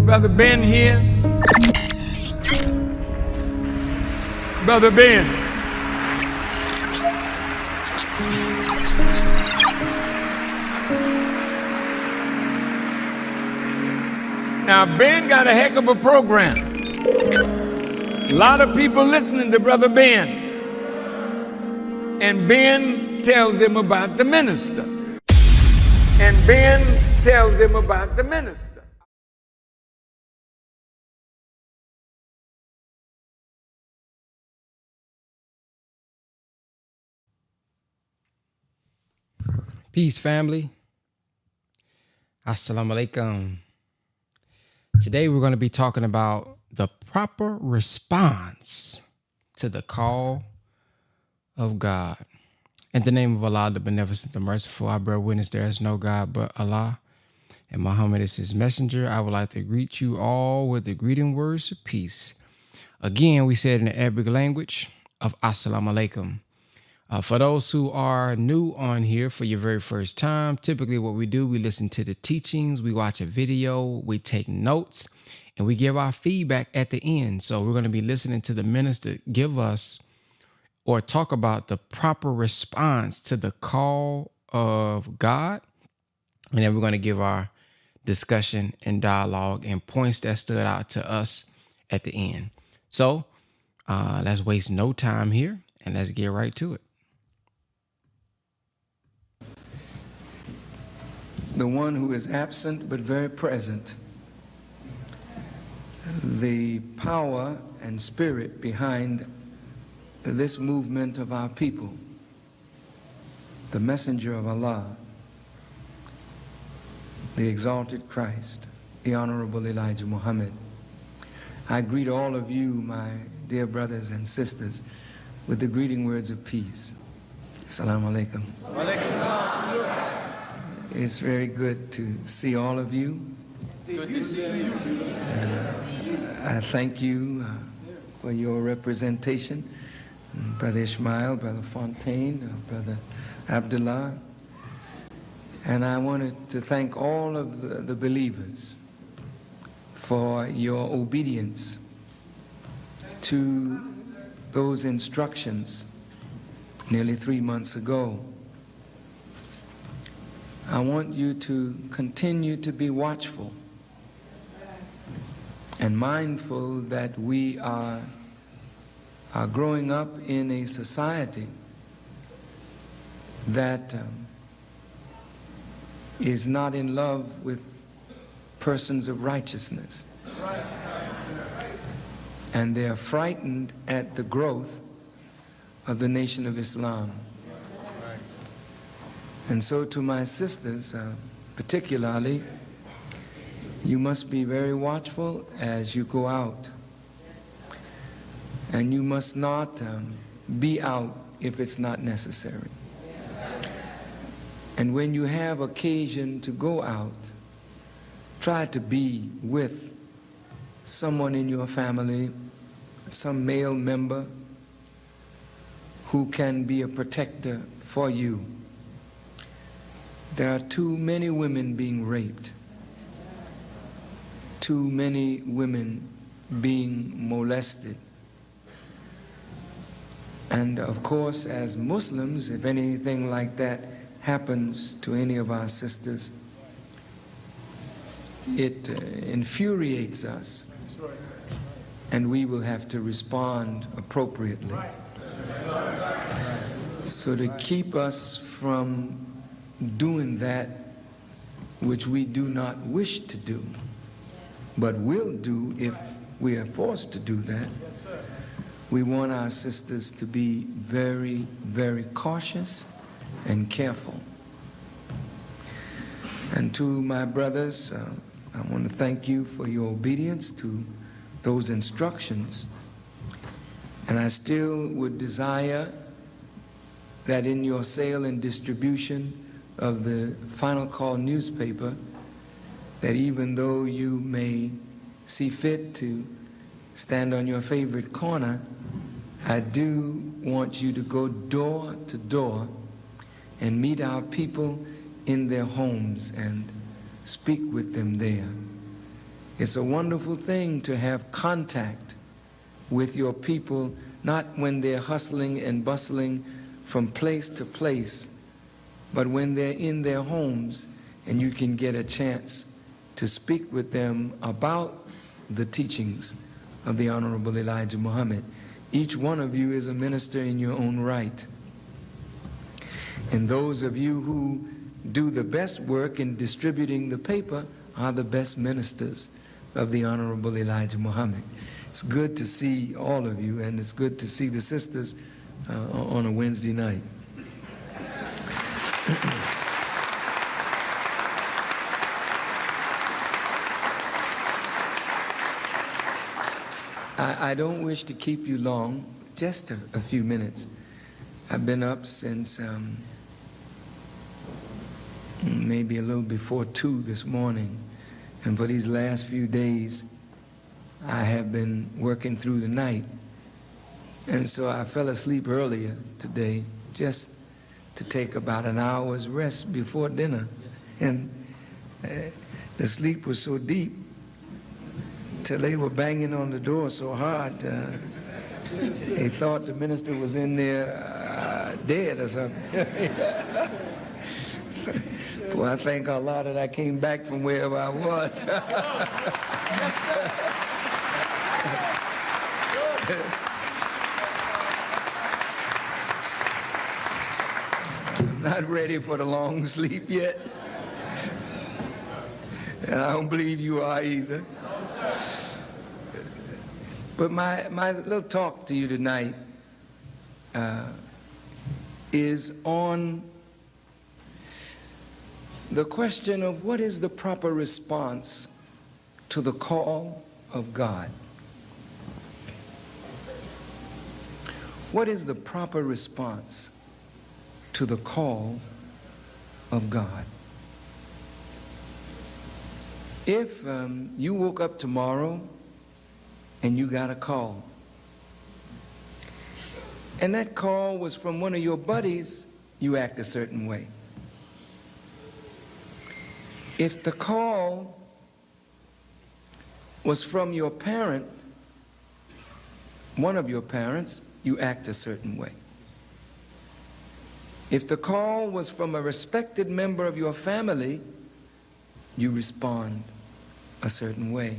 Brother Ben here. Brother Ben. Now, Ben got a heck of a program. A lot of people listening to Brother Ben. And Ben tells them about the minister. And Ben tells them about the minister. Peace, family. Assalamu alaikum. Today we're going to be talking about the proper response to the call of God. In the name of Allah, the Beneficent, the Merciful, I bear witness there is no God but Allah, and Muhammad is his messenger. I would like to greet you all with the greeting words of peace. Again, we said in the Arabic language of Assalamu alaikum. For those who are new on here for your very first time, typically what we do, we listen to the teachings, we watch a video, we take notes, and we give our feedback at the end. So we're going to be listening to the minister give us or talk about the proper response to the call of God. And then we're going to give our discussion and dialogue and points that stood out to us at the end. So let's waste no time here and let's get right to it. The one who is absent but very present, the power and spirit behind this movement of our people, the messenger of Allah, the exalted Christ, the Honorable Elijah Muhammad. I greet all of you, my dear brothers and sisters, with the greeting words of peace. Assalamu alaikum. It's very good to see all of you. Good to see you. I thank you for your representation. Brother Ishmael, Brother Fontaine, Brother Abdullah. And I wanted to thank all of the believers for your obedience to those instructions nearly 3 months ago. I want you to continue to be watchful and mindful that we are growing up in a society that is not in love with persons of righteousness. And they are frightened at the growth of the Nation of Islam. And so to my sisters, particularly, you must be very watchful as you go out. And you must not be out if it's not necessary. And when you have occasion to go out, try to be with someone in your family, some male member who can be a protector for you. There are too many women being raped, too many women being molested. And of course, as Muslims, if anything like that happens to any of our sisters, it infuriates us, and we will have to respond appropriately. So to keep us from doing that which we do not wish to do, but will do if we are forced to do that, we want our sisters to be very, very cautious and careful. And to my brothers, I want to thank you for your obedience to those instructions. And I still would desire that in your sale and distribution of the Final Call newspaper, that even though you may see fit to stand on your favorite corner, I do want you to go door to door and meet our people in their homes and speak with them there. It's a wonderful thing to have contact with your people, not when they're hustling and bustling from place to place, but when they're in their homes and you can get a chance to speak with them about the teachings of the Honorable Elijah Muhammad. Each one of you is a minister in your own right. And those of you who do the best work in distributing the paper are the best ministers of the Honorable Elijah Muhammad. It's good to see all of you, and it's good to see the sisters on a Wednesday night. I don't wish to keep you long, just a few minutes. I've been up since maybe a little before 2 this morning, and for these last few days I have been working through the night, and so I fell asleep earlier today just to take about an hour's rest before dinner. And the sleep was so deep till they were banging on the door so hard, they thought the minister was in there dead or something. Well, I thank Allah that I came back from wherever I was. I'm not ready for the long sleep yet. And I don't believe you are either. But my little talk to you tonight is on the question of what is the proper response to the call of God. What is the proper response to the call of God? If you woke up tomorrow and you got a call, and that call was from one of your buddies, you act a certain way. If the call was from your parent, one of your parents, you act a certain way. If the call was from a respected member of your family, you respond a certain way.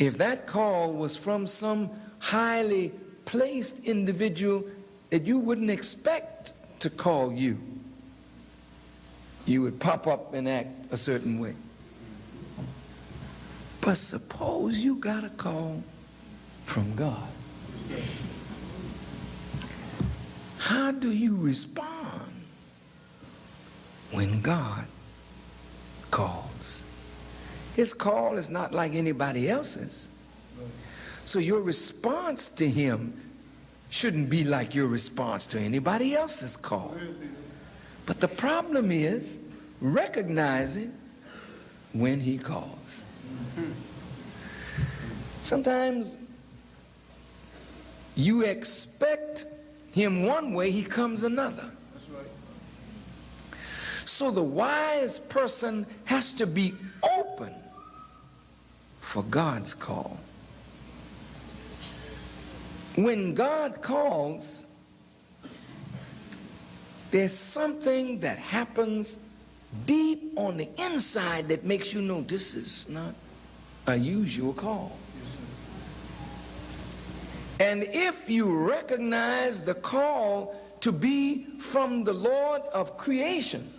If that call was from some highly placed individual that you wouldn't expect to call you, you would pop up and act a certain way. But suppose you got a call from God. How do you respond when God calls? His call is not like anybody else's. So your response to him shouldn't be like your response to anybody else's call. But the problem is recognizing when he calls. Sometimes you expect him one way, he comes another. So the wise person has to be open for God's call. When God calls, there's something that happens deep on the inside that makes you know this is not a usual call. And if you recognize the call to be from the Lord of creation,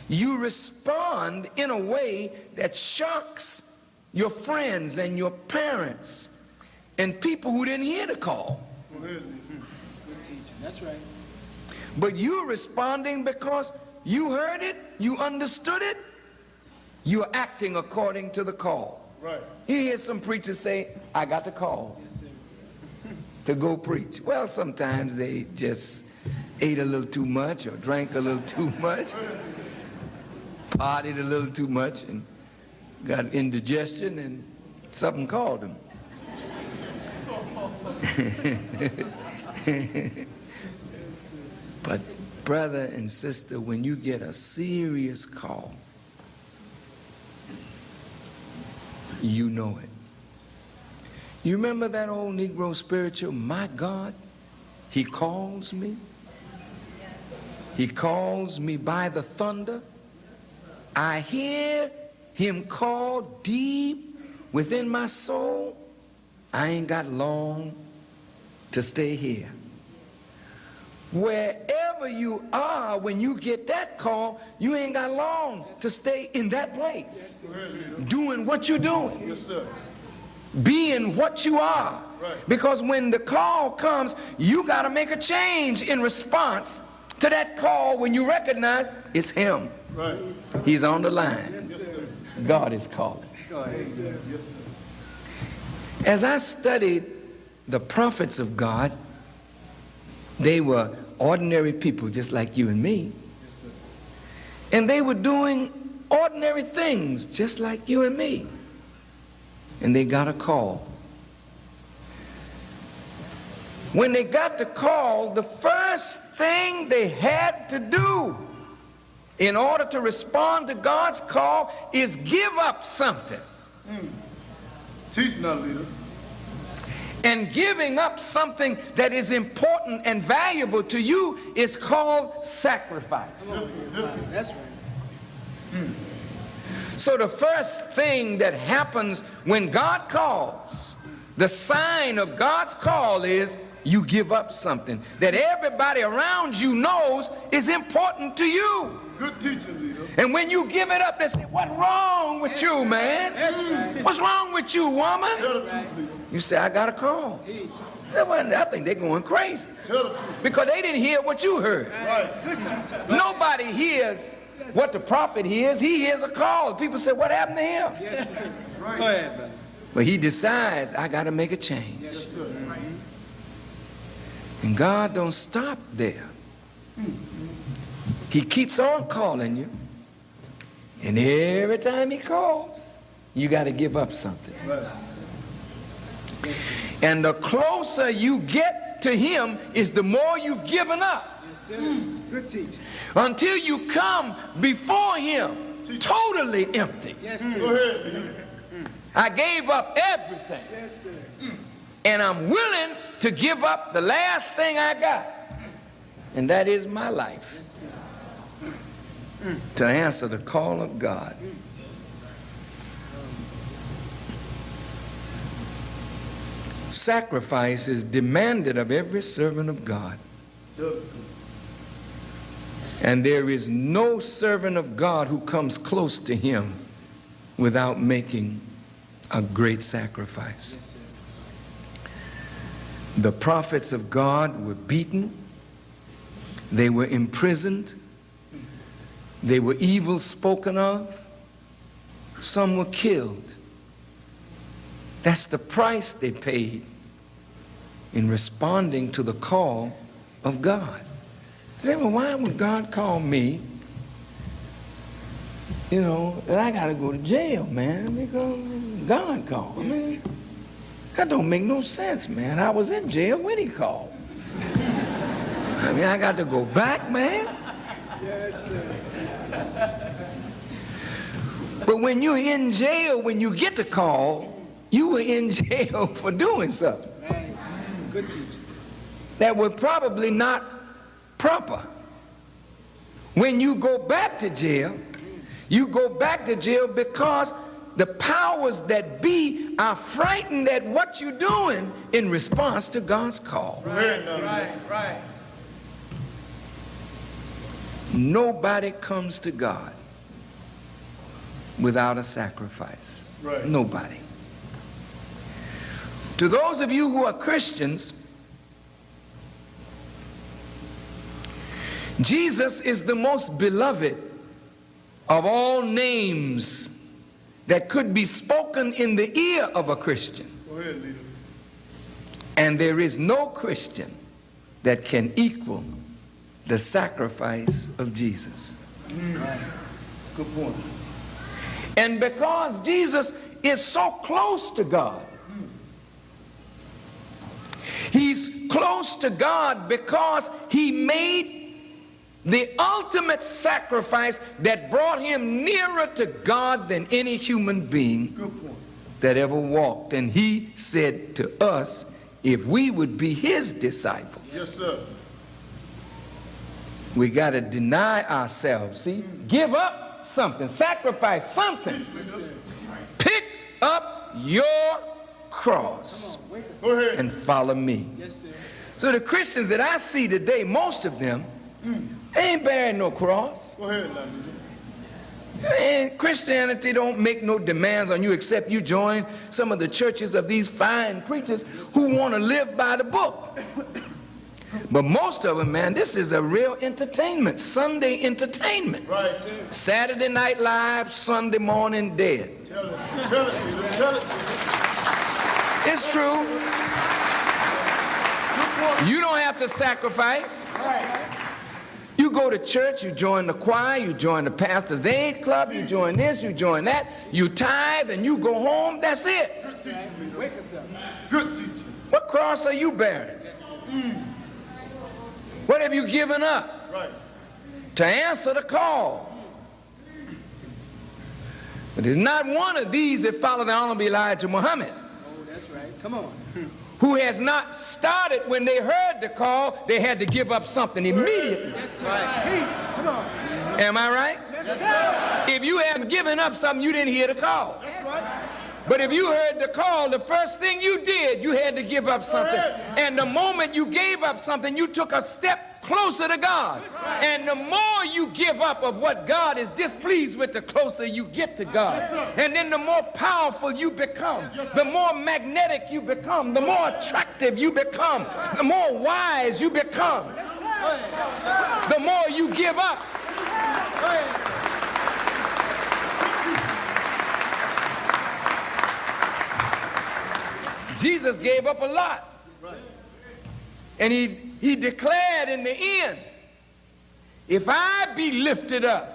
you respond in a way that shocks your friends and your parents and people who didn't hear the call. Good teaching, that's right. But you're responding because you heard it, you understood it, you're acting according to the call. Right. You hear some preachers say, I got the call to go preach. Well, sometimes they just ate a little too much or drank a little too much, partied a little too much, and got indigestion, and something called them. But brother and sister, when you get a serious call, you know it. You remember that old Negro spiritual, my God, he calls me. He calls me by the thunder. I hear him call deep within my soul. I ain't got long to stay here. Wherever you are, when you get that call, you ain't got long to stay in that place. Doing what you're doing. Yes, sir. Being what you are. Right. Because when the call comes, you got to make a change in response to that call when you recognize it's him. Right. He's on the line. Yes, sir. God is calling. Yes, sir. Yes, sir. As I studied the prophets of God, they were ordinary people just like you and me. Yes, sir. And they were doing ordinary things just like you and me. And they got a call. When they got the call, the first thing they had to do in order to respond to God's call is give up something. Teach now, leader. And giving up something that is important and valuable to you is called sacrifice. That's right. So the first thing that happens when God calls, the sign of God's call is you give up something that everybody around you knows is important to you. Good teaching, leader. And when you give it up, they say, what's wrong with you, man? What's wrong with you, woman? Tell the truth, leader. You say, I got a call. I think they're going crazy Tell the truth. because they didn't hear what you heard. Right. Nobody hears what the prophet hears. He hears a call. People say, what happened to him? Yes, sir. Right. Go ahead, brother. But he decides, I got to make a change. Yes, sir. And God don't stop there. He keeps on calling you. And every time he calls, you got to give up something. Right. And the closer you get to him is the more you've given up. Yes, sir. Good teaching. Until you come before him totally empty. Yes, sir. Go ahead, leader. I gave up everything. Yes, sir. And I'm willing to give up the last thing I got. And that is my life. Yes, sir. To answer the call of God. Sacrifice is demanded of every servant of God. Tell the truth. And there is no servant of God who comes close to him without making a great sacrifice. Yes, sir. The prophets of God were beaten. They were imprisoned. They were evil spoken of. Some were killed. That's the price they paid in responding to the call of God. You say, well, why would God call me? You know, and I got to go to jail, man, because God called me. That don't make no sense, man. I was in jail when he called. I mean, I got to go back, man. Yes, sir. But when you're in jail, when you get the call, you were in jail for doing something Right. Good teaching. that was probably not proper. When you go back to jail, you go back to jail because the powers that be are frightened at what you're doing in response to God's call. Right. Nobody comes to God without a sacrifice. Right. Nobody. To those of you who are Christians, Jesus is the most beloved of all names that could be spoken in the ear of a Christian. Go ahead, leader. And there is no Christian that can equal the sacrifice of Jesus. Good point. And because Jesus is so close to God, he's close to God because he made the ultimate sacrifice that brought him nearer to God than any human being that ever walked. And he said to us, if we would be his disciples, Yes, sir. we got to deny ourselves. See, give up something, sacrifice something. Pick up your cross Go ahead. and follow me. Yes, sir. So the Christians that I see today, most of them, they ain't bearing no cross. Go ahead, Lamb. And Christianity don't make no demands on you except you join some of the churches of these fine preachers who want to live by the book. But most of them, man, this is a real entertainment, Sunday entertainment. Right. Saturday Night Live, Sunday morning dead. Tell it. Tell it, Peter. Tell it. It's true. You don't have to sacrifice. You go to church, you join the choir, you join the pastor's aid club, you join this, you join that, you tithe and you go home, that's it. Good teaching, Peter. Wake us up. Good teaching. What cross are you bearing? What have you given up Right. to answer the call? But there's not one of these that follow the Honorable Elijah Muhammad Oh, that's right. Come on. who has not started when they heard the call, they had to give up something immediately. Yes, sir. Teach. Come on. Am I right? Yes, sir. If you haven't given up something, you didn't hear the call. That's right. But if you heard the call, the first thing you did, you had to give up something. And the moment you gave up something, you took a step closer to God. And the more you give up of what God is displeased with, the closer you get to God. And then the more powerful you become, the more magnetic you become, the more attractive you become, the more wise you become, the more you give up. Go ahead. Jesus gave up a lot. And he declared in the end, if I be lifted up,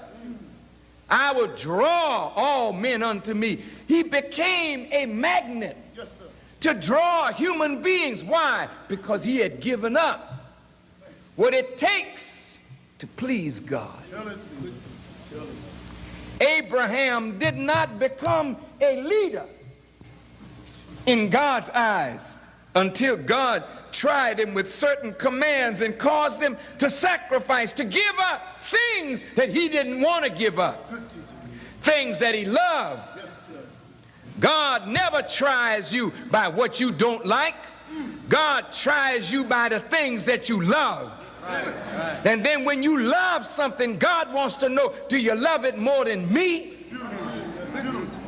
I will draw all men unto me. He became a magnet Yes, sir. to draw human beings. Why? Because he had given up what it takes to please God. Tell it, Peter. Tell it. Abraham did not become a leader in God's eyes until God tried him with certain commands and caused him to sacrifice, to give up things that he didn't want to give up, Good teaching. things that he loved. Yes, sir. God never tries you by what you don't like. God tries you by the things that you love. And then when you love something, God wants to know, do you love it more than me?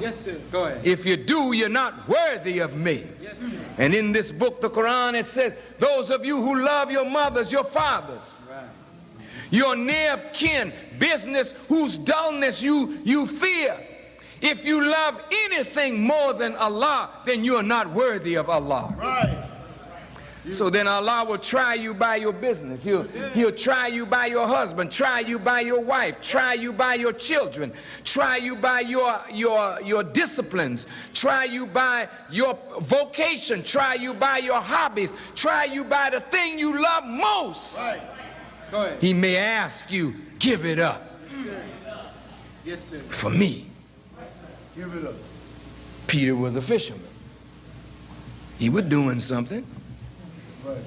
Yes, sir. Go ahead. If you do, you're not worthy of me. Yes, sir. And in this book, the Quran, it says, those of you who love your mothers, your fathers, Right. your near of kin, business whose dullness you fear. If you love anything more than Allah, then you are not worthy of Allah. Right. So then Allah will try you by your business. He'll try you by your husband, try you by your wife, try you by your children, try you by your disciplines, try you by your vocation, try you by your hobbies, try you by the thing you love most. Right. Go ahead. He may ask you, give it up Yes, sir. Yes, sir. for me. Give it up. Peter was a fisherman. He was doing something. Right.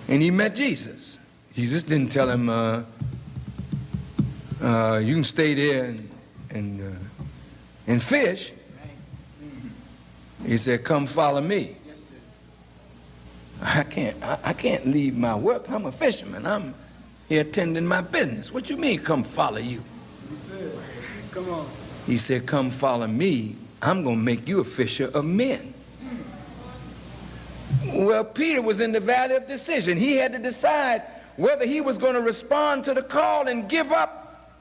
And he met Jesus. Jesus didn't tell him, you can stay there and fish. He said, come follow me. Yes, sir. I can't leave my work. I'm a fisherman. I'm here attending my business. What you mean, come follow you? He said, Come on. He said, come follow me. I'm going to make you a fisher of men. Well, Peter was in the valley of decision. He had to decide whether he was going to respond to the call and give up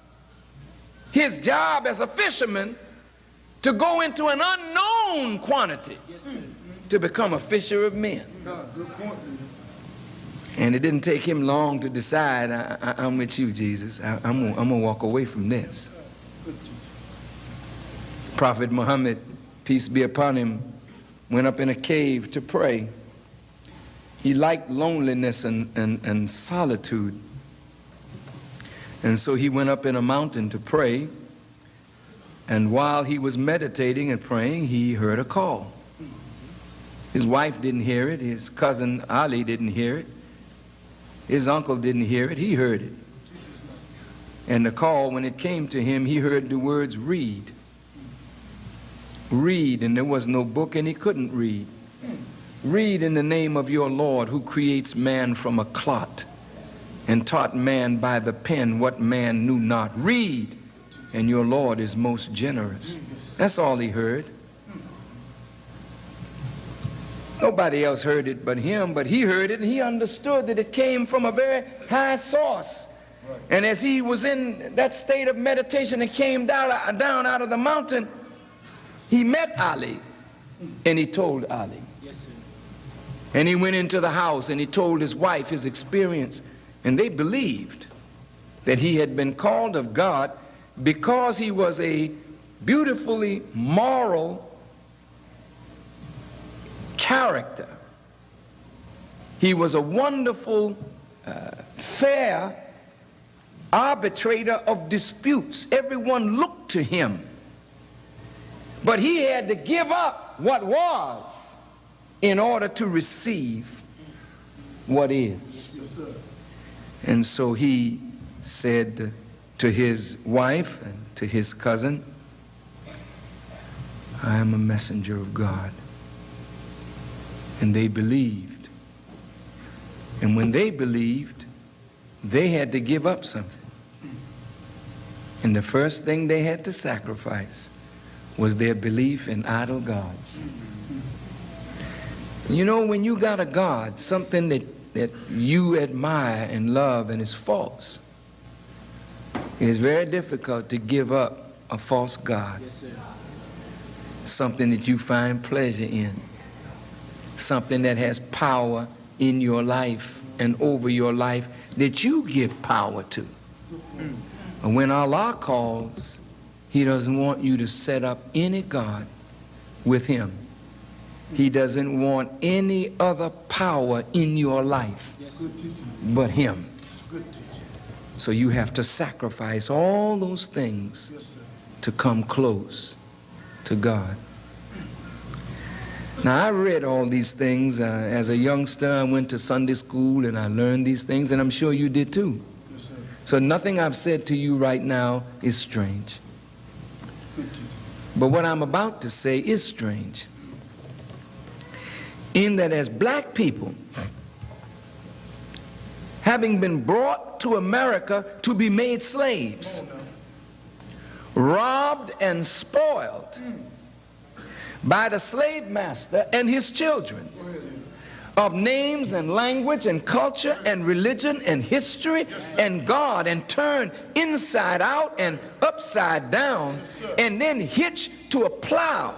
his job as a fisherman to go into an unknown quantity Yes, sir. to become a fisher of men. good point, Peter. And it didn't take him long to decide, I'm with you, Jesus. I'm going to walk away from this. Good teaching. Prophet Muhammad, peace be upon him, went up in a cave to pray. He liked loneliness and solitude. And so he went up in a mountain to pray. And while he was meditating and praying, he heard a call. His wife didn't hear it. His cousin Ali didn't hear it. His uncle didn't hear it. He heard it. And the call, when it came to him, he heard the words, read. Read, and there was no book, and he couldn't read. Read in the name of your Lord, who creates man from a clot and taught man by the pen what man knew not. Read, and your Lord is most generous. That's all he heard. Nobody else heard it but him, but he heard it, and he understood that it came from a very high source. And as he was in that state of meditation and came down out of the mountain, he met Ali, and he told Ali. Yes, sir. And he went into the house, and he told his wife his experience, and they believed that he had been called of God because he was a beautifully moral character. He was a wonderful, fair arbitrator of disputes. Everyone looked to him. But he had to give up what was in order to receive what is. And so he said to his wife and to his cousin, I am a messenger of God. And they believed. And when they believed, they had to give up something. And the first thing they had to sacrifice was their belief in idol gods. You know, when you got a God, something that you admire and love and is false, it is very difficult to give up a false God. Yes, sir. Something that you find pleasure in. Something that has power in your life and over your life that you give power to. And when Allah calls, he doesn't want you to set up any God with him. He doesn't want any other power in your life but him. So you have to sacrifice all those things to come close to God. Now, I read all these things as a youngster. I went to Sunday school and I learned these things, and I'm sure you did too. So nothing I've said to you right now is strange. But what I'm about to say is strange. In that as black people, having been brought to America to be made slaves, robbed and spoiled by the slave master and his children of names and language and culture and religion and history and God, and turned inside out and upside down, and then hitched to a plow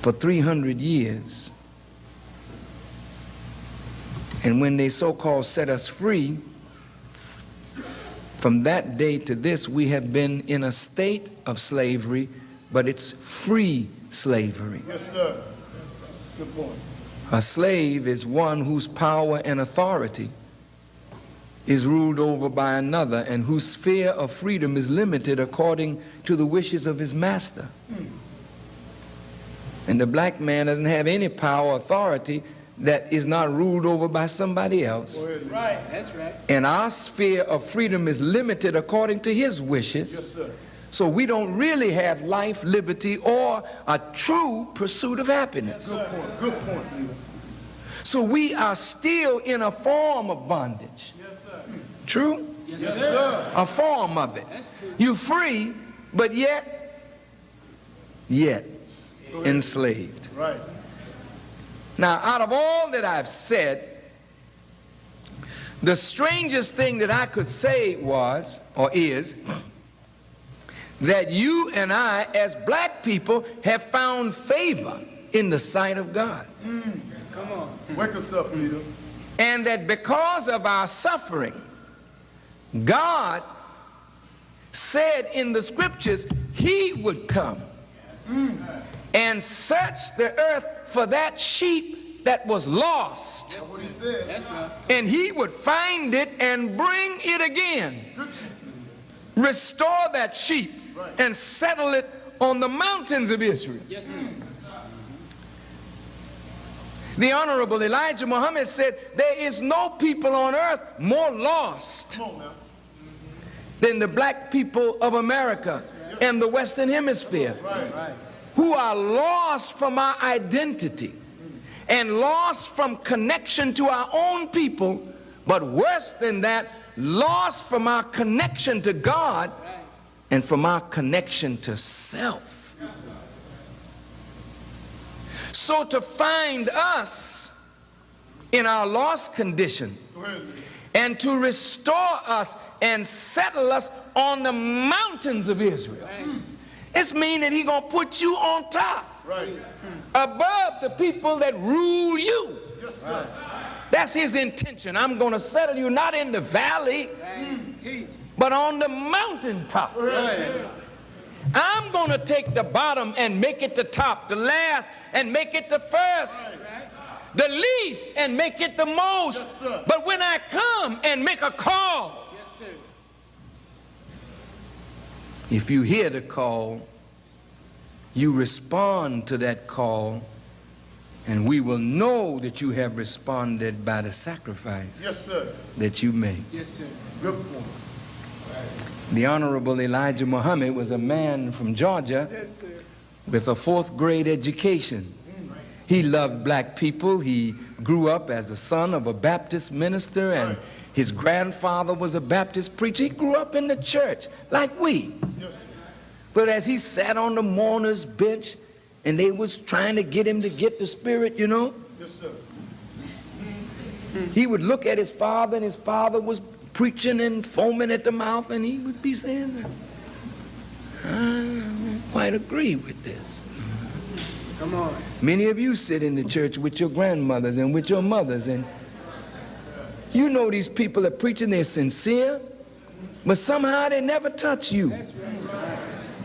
for 300 years. And when they so-called set us free, from that day to this, we have been in a state of slavery, but it's free slavery. Yes, sir. Good point. A slave is one whose power and authority is ruled over by another, and whose sphere of freedom is limited according to the wishes of his master. And the black man doesn't have any power or authority that is not ruled over by somebody else. Right, that's right. And our sphere of freedom is limited according to his wishes. Yes, sir. So we don't really have life, liberty, or a true pursuit of happiness. Good point. Good point, leader. So we are still in a form of bondage. Yes, sir. True? Yes, Yes, sir. sir. A form of it. That's true. You're free, but yet enslaved. Right. Now, out of all that I've said, the strangest thing that I could say was, or is, that you and I, as black people, have found favor in the sight of God. Come on. Wake us up, leader. And that because of our suffering, God said in the scriptures he would come and search the earth for that sheep that was lost. That's what he said. That's us. And he would find it and bring it again. Restore that sheep and settle it on the mountains of Israel. Yes, sir. The Honorable Elijah Muhammad said, there is no people on earth more lost than the black people of America and the Western Hemisphere, who are lost from our identity and lost from connection to our own people, but worse than that, lost from our connection to God and from our connection to self. So to find us in our lost condition and to restore us and settle us on the mountains of Israel, it's mean that he's going to put you on top, above the people that rule you. That's his intention. I'm going to settle you not in the valley, but on the mountaintop. I'm going to take the bottom and make it the top, the last and make it the first, the least and make it the most. But when I come and make a call, if you hear the call, you respond to that call, and we will know that you have responded by the sacrifice that you made. Yes, sir. Good point. The Honorable Elijah Muhammad was a man from Georgia with a 4th grade education. He loved black people. He grew up as a son of a Baptist minister, and his grandfather was a Baptist preacher. He grew up in the church like we. But as he sat on the mourner's bench and they was trying to get him to get the Spirit, you know, he would look at his father, and his father was preaching and foaming at the mouth, and he would be saying, I don't quite agree with this. Come on. Many of you sit in the church with your grandmothers and with your mothers, and you know these people are preaching, they're sincere, but somehow they never touch you.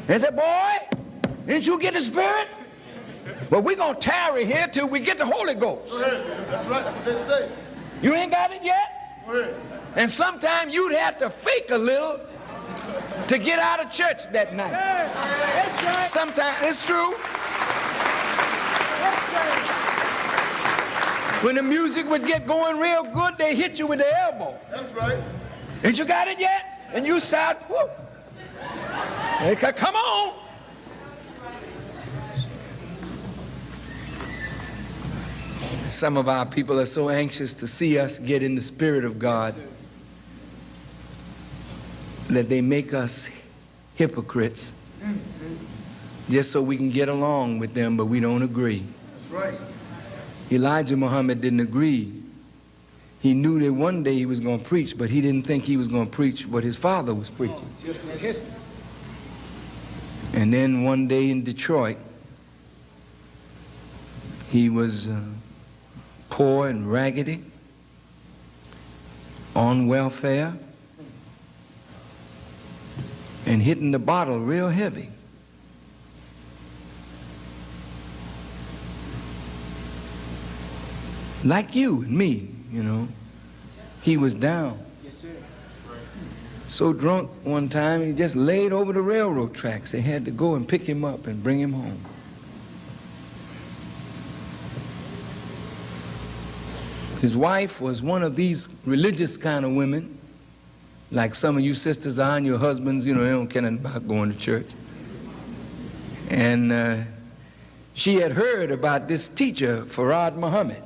They say, boy, didn't you get the Spirit? Well, we're going to tarry here till we get the Holy Ghost. That's right. That's what they say. You ain't got it yet? Go ahead. And sometimes you'd have to fake a little to get out of church that night. That's right. Sometimes, it's true. Yes, sir. When the music would get going real good, they hit you with the elbow. That's right. Ain't you got it yet? And you shout, whoop. They say, come on. Some of our people are so anxious to see us get in the Spirit of God that they make us hypocrites just so we can get along with them, but we don't agree. That's right. Elijah Muhammad didn't agree. He knew that one day he was going to preach, but he didn't think he was going to preach what his father was preaching. Just for history. And then one day in Detroit, he was poor and raggedy, on welfare, and hitting the bottle real heavy. Like you and me, you know. He was down. Yes, sir. So drunk one time, he just laid over the railroad tracks. They had to go and pick him up and bring him home. His wife was one of these religious kind of women, like some of you sisters are, and your husbands, you know, they don't care nothing about going to church. And she had heard about this teacher, Farrakhan Muhammad.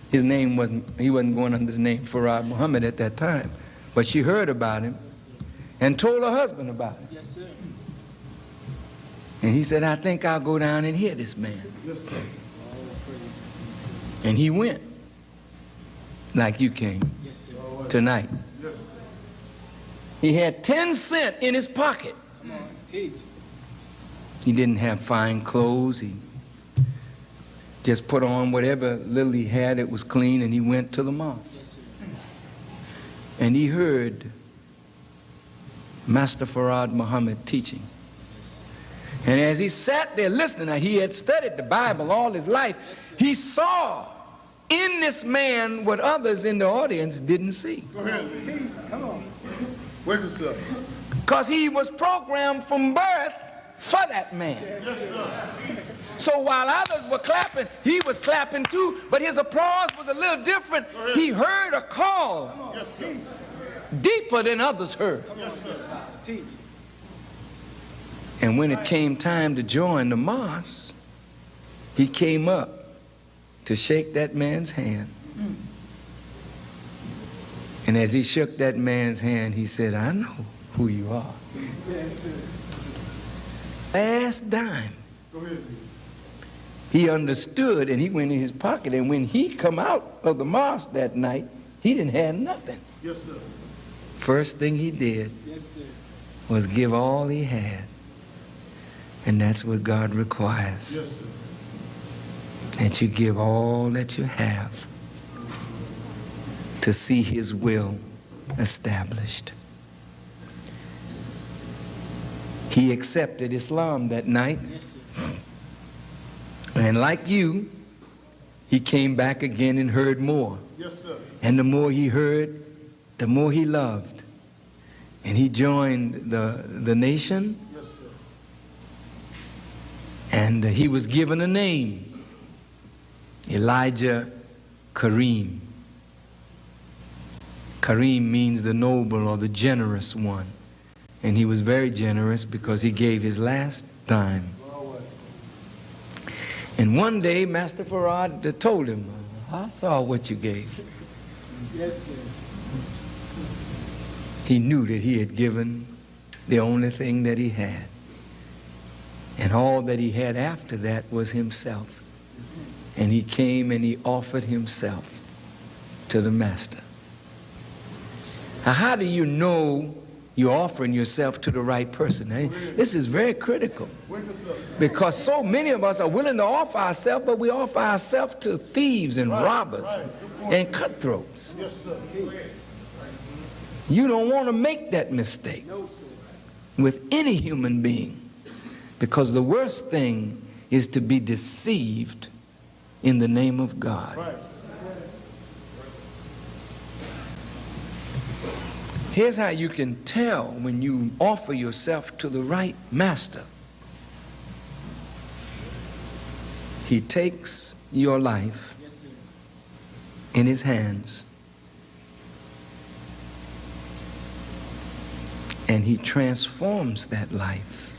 His name he wasn't going under the name Farrakhan Muhammad at that time, but she heard about him and told her husband about him. Yes, sir. And he said, I think I'll go down and hear this man. And he went, like you came Yes, sir. tonight. He had 10 cents in his pocket. Come on. Teach. He didn't have fine clothes. He just put on whatever little he had that was clean, and he went to the mosque. Yes, sir. And he heard Master Farrakhan Muhammad teaching. And as he sat there listening, now he had studied the Bible all his life, he saw in this man what others in the audience didn't see. Go ahead. Teach. Come on. Wake us up. Because he was programmed from birth for that man. Yes, sir. So while others were clapping, he was clapping too, but his applause was a little different. He heard a call Yes, sir. deeper than others heard. Yes, sir. Teach. And when it came time to join the mosque, he came up to shake that man's hand. And as he shook that man's hand, he said, I know who you are. Yes, sir. Last dime. Go ahead. He understood, and he went in his pocket, and when he come out of the mosque that night, he didn't have nothing. Yes, sir. First thing he did Yes, sir. was give all he had. And that's what God requires, Yes, sir. that you give all that you have to see his will established. He accepted Islam that night, Yes, sir. and like you, he came back again and heard more. Yes, sir. And the more he heard, the more he loved. And he joined the nation, Yes, sir. and he was given a name, Elijah Kareem. Kareem means the noble or the generous one. And he was very generous because he gave his last dime. All right. And one day, Master Farad told him, I saw what you gave. Yes, sir. He knew that he had given the only thing that he had. And all that he had after that was himself. And he came and he offered himself to the Master. Now, how do you know you're offering yourself to the right person? Now, this is very critical. Wake us up. Because so many of us are willing to offer ourselves, but we offer ourselves to thieves and robbers and cutthroats. Yes, sir. You don't want to make that mistake No, sir. with any human being, because the worst thing is to be deceived in the name of God. Right. Here's how you can tell when you offer yourself to the right master. He takes your life Yes, sir. in his hands and he transforms that life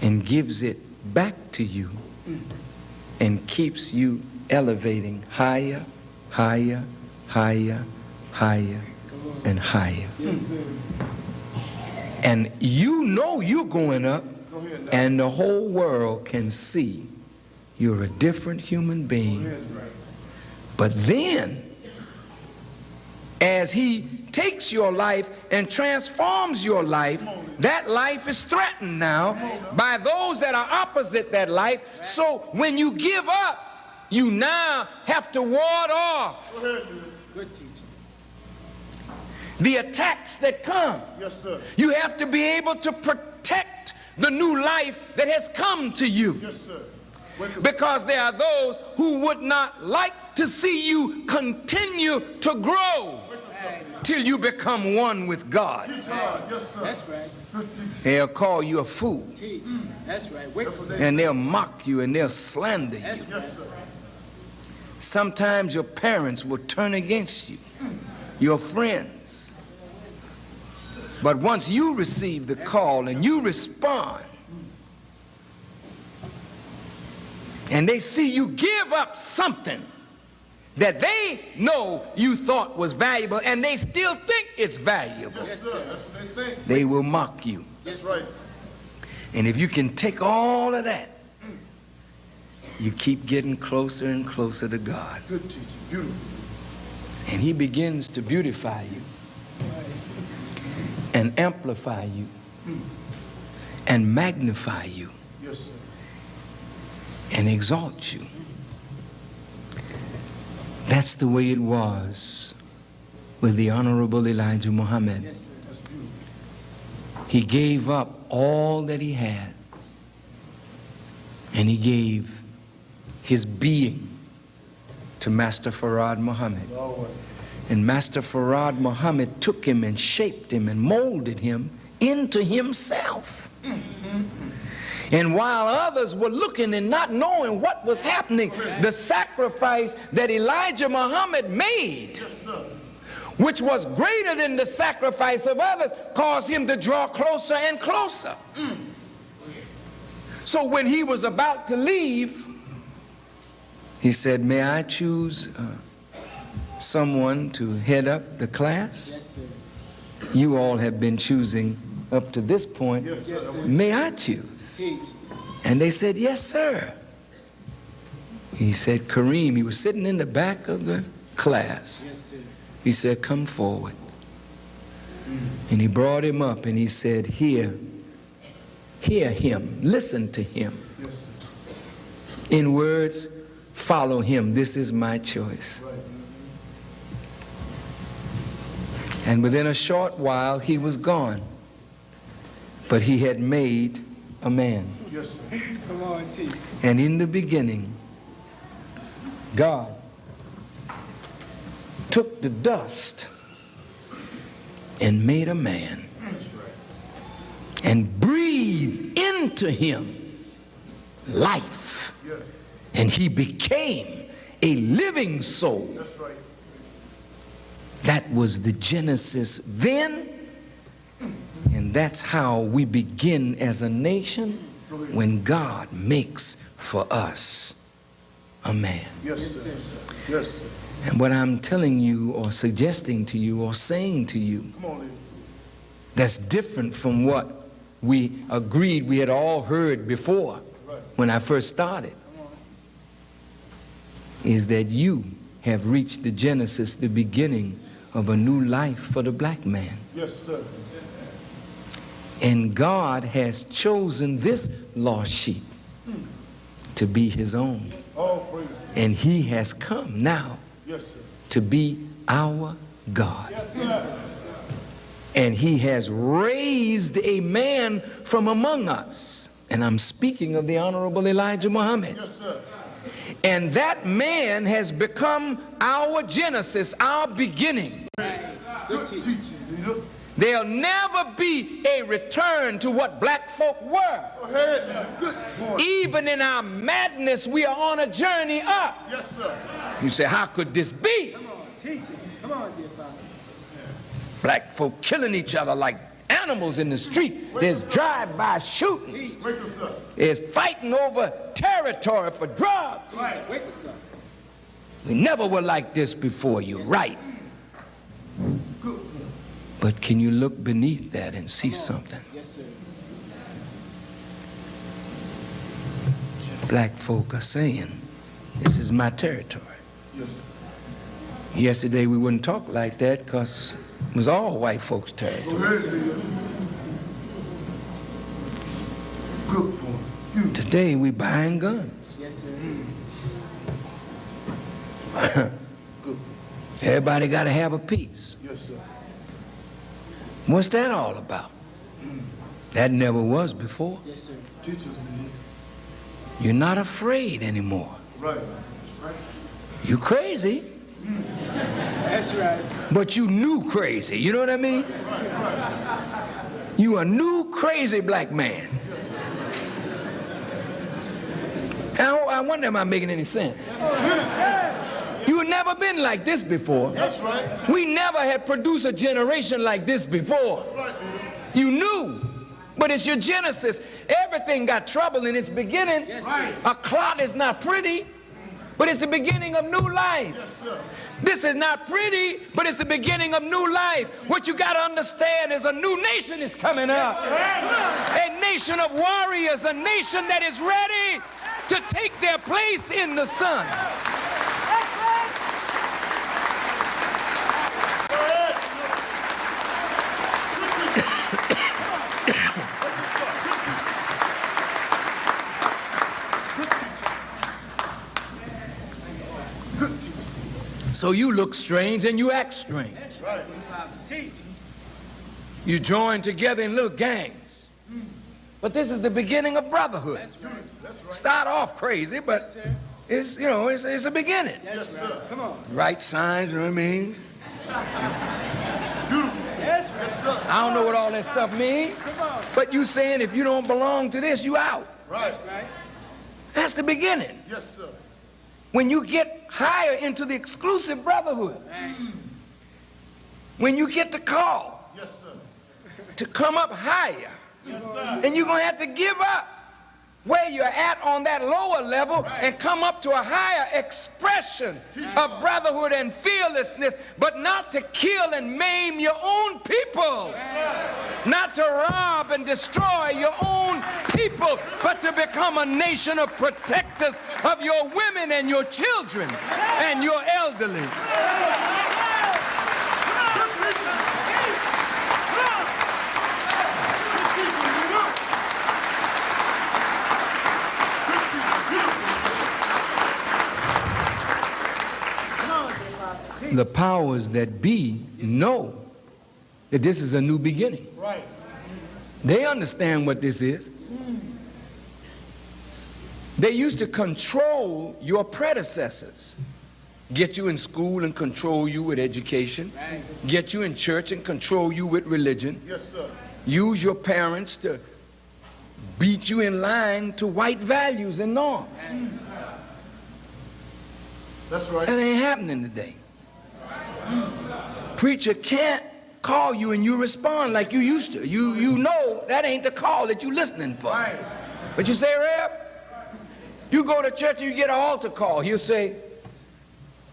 and gives it back to you and keeps you elevating higher, higher, higher, higher, and higher. Yes, sir. And you know you're going up, and the whole world can see you're a different human being. But then, as he takes your life and transforms your life, that life is threatened now by those that are opposite that life. So when you give up, you now have to ward off Good teacher. the attacks that come. Yes, sir. You have to be able to protect the new life that has come to you. Yes, sir. Wake us up. Because there are those who would not like to see you continue to grow till you become one with God. Yes, sir. That's right. Good teacher. They'll call you a fool, Teach. That's right. Wake us up. and they'll mock you, and they'll slander you. That's right. Yes, sir. Sometimes your parents will turn against you, your friends. But once you receive the call and you respond, and they see you give up something that they know you thought was valuable, and they still think it's valuable, Yes, sir. That's what they think. they will mock you. Yes, That's right. sir. And if you can take all of that, you keep getting closer and closer to God. Good teacher. Beautiful. And he begins to beautify you and amplify you and magnify you Yes, sir. and exalt you. That's the way it was with the Honorable Elijah Muhammad. Yes, sir. That's beautiful. He gave up all that he had And he gave his being to Master Farad Muhammad. And Master Farad Muhammad took him and shaped him and molded him into himself. And while others were looking and not knowing what was happening, the sacrifice that Elijah Muhammad made, which was greater than the sacrifice of others, caused him to draw closer and closer. So when he was about to leave, he said, "May I choose someone to head up the class? Yes, sir. You all have been choosing up to this point. Yes, sir. May I choose?" Teach. And they said, "Yes, sir." He said, "Kareem," he was sitting in the back of the class. Yes, sir. He said, "Come forward." And he brought him up and he said, hear him, listen to him. Yes, sir. In words, follow him. This is my choice. Right. And within a short while, he was gone. But he had made a man. Yes, sir. Come on, teach. And in the beginning, God took the dust and made a man and breathed into him life. Yes. And he became a living soul. That's right. That was the Genesis then, and that's how we begin as a nation when God makes for us a man. Yes, sir. Yes, sir. And what I'm telling you or suggesting to you or saying to you Come on, lady. that's different from what we agreed we had all heard before Right. when I first started is that you have reached the Genesis, the beginning of a new life for the black man. Yes, sir. And God has chosen this lost sheep to be his own. All praise. And he has come now Yes, sir. to be our God. Yes, sir. And he has raised a man from among us. And I'm speaking of the Honorable Elijah Muhammad. Yes, sir. And that man has become our Genesis, our beginning. Good teaching, leader. There'll never be a return to what black folk were. Go ahead. Good point. Even in our madness, we are on a journey up. Yes, sir. You say, how could this be? Come on, teach it. Come on, dear apostle. Black folk killing each other like animals in the street. There's drive-by shootings. Wake us up. There's fighting over territory for drugs. Right. Wake us up. We never were like this before. You're right. Good. But can you look beneath that and see something? Yes, sir. Black folk are saying, this is my territory. Yes. Yesterday we wouldn't talk like that because it was all white folks' Go territory. ahead, leader. Good point. Good. Today we buying guns. Yes, sir. Good. Everybody got to have a piece. Yes, sir. What's that all about? That never was before. Yes, sir. Teach us, leader. You're not afraid anymore. Right. You crazy, That's right. but you new crazy. You know what I mean? You a new crazy black man. I wonder, am I making any sense? You had never been like this before. That's right. We never had produced a generation like this before. That's right, leader. You knew, but it's your Genesis. Everything got trouble in its beginning. Yes, sir. A clot is not pretty, but it's the beginning of new life. Yes, sir. This is not pretty, but it's the beginning of new life. What you got to understand is a new nation is coming up. A nation of warriors, a nation that is ready to take their place in the sun. Go ahead. Good teaching. So you look strange and you act strange. That's right. Apostle, teach. You join together in little gangs. But this is the beginning of brotherhood. That's right. Start off crazy, but Yes, sir. it's, you know, it's a beginning. That's right. Come on. Right signs, you know what I mean? That's right. I don't know what all that stuff means, Come on. but you saying if you don't belong to this, you out. Right. That's right. That's the beginning. Yes, sir. When you get higher into the exclusive brotherhood, when you get the call Yes, sir. to come up higher, and you're going to have to give up where you're at on that lower level and come up to a higher expression of brotherhood and fearlessness, but not to kill and maim your own people, not to rob and destroy your own people, but to become a nation of protectors of your women and your children and your elderly. The powers that be know that this is a new beginning. Right. They understand what this is. They used to control your predecessors. Get you in school and control you with education. Get you in church and control you with religion. Yes, sir. Use your parents to beat you in line to white values and norms. That's right. That ain't happening today. Preacher can't call you and you respond like you used to. You know that ain't the call that you listening for. Right. But you say, Reb, you go to church and you get an altar call. He'll say,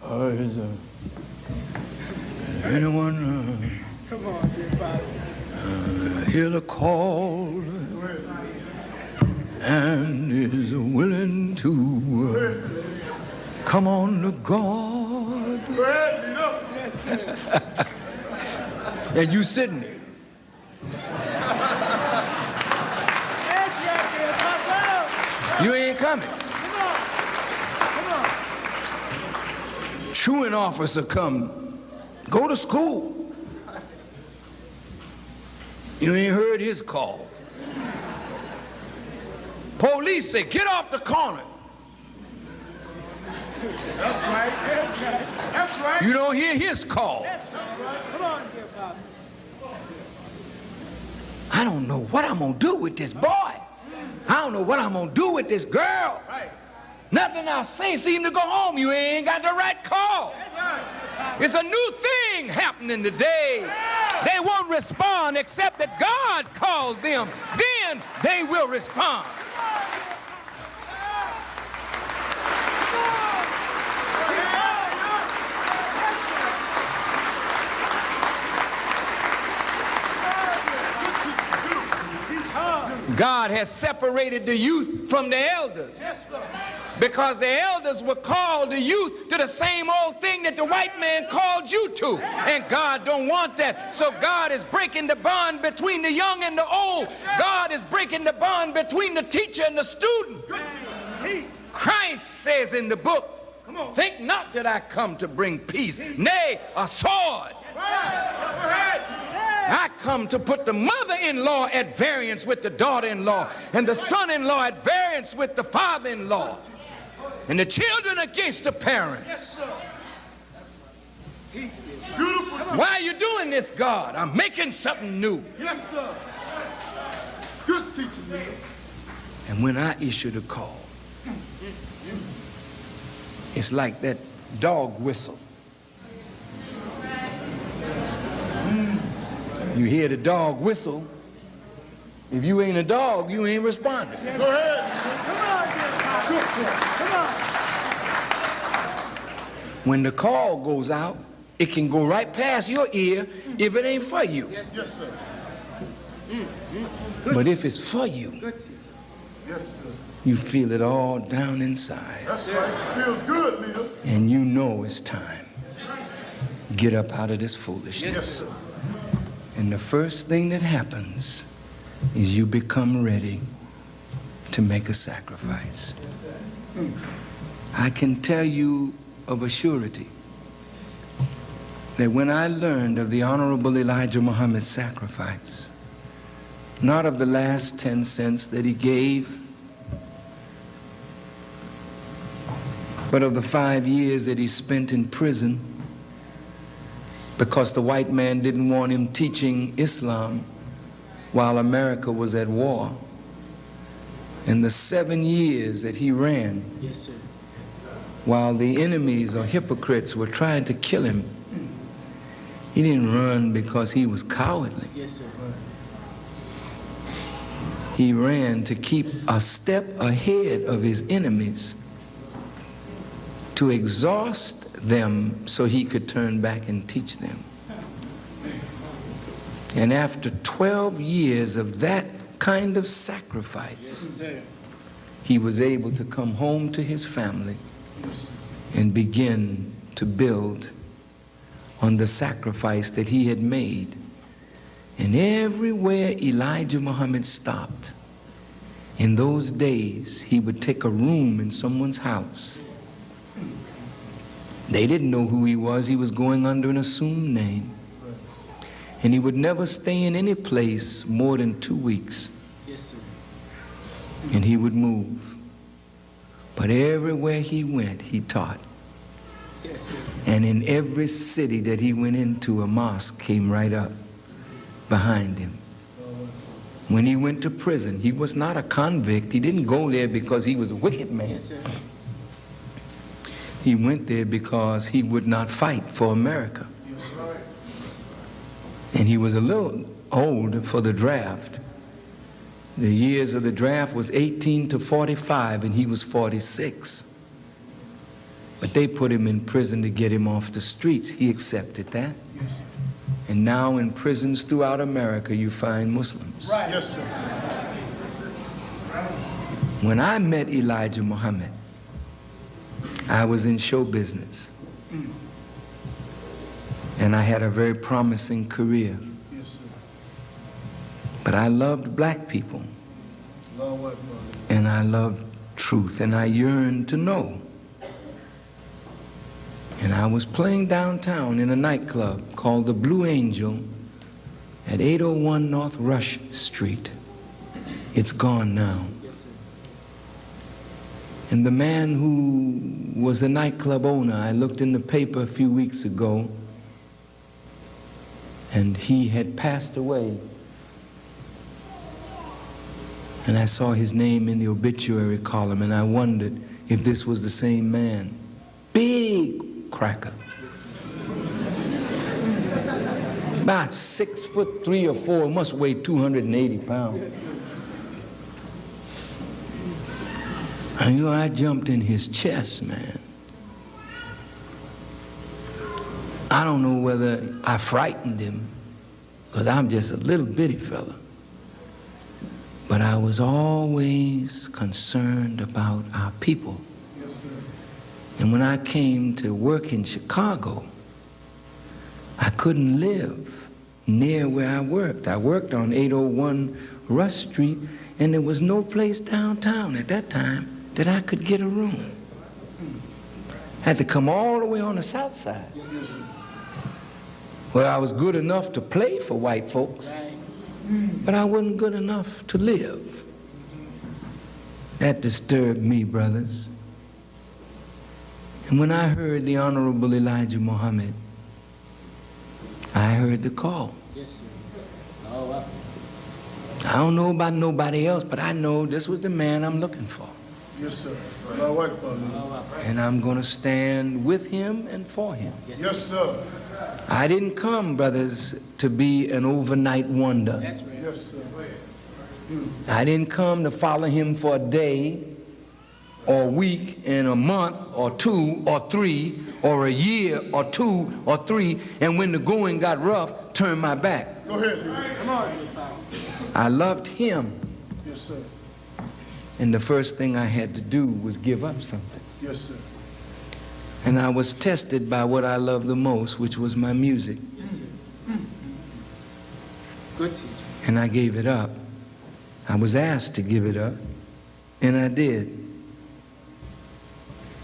is anyone Come on, dear Pastor. hear the call and is willing to come on to God? Go ahead, leader. Yes, sir. And you sitting there. That's right, dear Pastor. You ain't coming. Come on. Come on. Truant officer come, go to school. You ain't heard his call. Police say, get off the corner. That's right. That's right. That's right. You don't hear his call. That's right. Come on, dear Pastor. I don't know what I'm gonna do with this boy. I don't know what I'm gonna do with this girl. Right. Nothing I say seem to go home. You ain't got the right call. It's a new thing happening today. They won't respond except that God called them. Then they will respond. God has separated the youth from the elders. Yes, sir. Because the elders were called the youth to the same old thing that the white man called you to. And God don't want that. So God is breaking the bond between the young and the old. God is breaking the bond between the teacher and the student. Christ says in the book, think not that I come to bring peace, nay, a sword. I come to put the mother-in-law at variance with the daughter-in-law, and the son-in-law at variance with the father-in-law, and the children against the parents. Beautiful. Why are you doing this, God? I'm making something new. Yes, sir. Good teaching, leader. And when I issue the call, it's like that dog whistle. You hear the dog whistle. If you ain't a dog, you ain't responding. Go ahead. Come on, dear Pastor. Come on. When the call goes out, it can go right past your ear if it ain't for you. Yes, sir. But if it's for you, Yes, sir. you feel it all down inside. That's right. Feels good, leader. And you know it's time. Get up out of this foolishness. Yes, sir. And the first thing that happens is you become ready to make a sacrifice. I can tell you of a surety that when I learned of the Honorable Elijah Muhammad's sacrifice, not of the last 10 cents that he gave, but of the 5 years that he spent in prison because the white man didn't want him teaching Islam while America was at war. And the 7 years that he ran, Yes, sir. while the enemies or hypocrites were trying to kill him, he didn't run because he was cowardly. Yes, sir. He ran to keep a step ahead of his enemies, to exhaust them so he could turn back and teach them. And after 12 years of that kind of sacrifice, he was able to come home to his family and begin to build on the sacrifice that he had made. And everywhere Elijah Muhammad stopped, in those days, he would take a room in someone's house. They didn't know who he was. He was going under an assumed name. And he would never stay in any place more than 2 weeks. Yes, sir. And he would move. But everywhere he went, he taught. Yes, sir. And in every city that he went into, a mosque came right up behind him. When he went to prison, he was not a convict. He didn't go there because he was a wicked man. Yes, sir. He went there because he would not fight for America. And he was a little old for the draft. The years of the draft was 18 to 45, and he was 46. But they put him in prison to get him off the streets. He accepted that. And now in prisons throughout America, you find Muslims. Right. Yes, sir. When I met Elijah Muhammad, I was in show business. And I had a very promising career. Yes, sir. But I loved black people. Lord, what, brother? And I loved truth. And I yearned to know. And I was playing downtown in a nightclub called the Blue Angel at 801 North Rush Street. It's gone now. Yes, sir. And the man who was the nightclub owner, I looked in the paper a few weeks ago, and he had passed away. And I saw his name in the obituary column, and I wondered if this was the same man. Big cracker. About 6'3" or 4", must weigh 280 pounds. And you know, I jumped in his chest, man. I don't know whether I frightened him, because I'm just a little bitty fella. But I was always concerned about our people. Yes, sir. And when I came to work in Chicago, I couldn't live near where I worked. I worked on 801 Rush Street, and there was no place downtown at that time that I could get a room. I had to come all the way on the south side. Yes, sir. Well, I was good enough to play for white folks, Right. but I wasn't good enough to live. That disturbed me, brothers. And when I heard the Honorable Elijah Muhammad, I heard the call. Yes, sir. Oh, wow. I don't know about nobody else, but I know this was the man I'm looking for. Yes, sir. Lord, what, brother? Oh, wow. And I'm going to stand with him and for him. Yes, Yes, sir. I didn't come, brothers, to be an overnight wonder. That's right. Yes, sir. I didn't come to follow him for a day or a week and a month or 2 or 3 or a year or 2 or 3, and when the going got rough, turn my back. Go ahead, man. Come on, dear Pastor. I loved him, Yes, sir. and the first thing I had to do was give up something. Yes, sir. And I was tested by what I loved the most, which was my music. Yes, sir. Good teacher. And I gave it up. I was asked to give it up, and I did.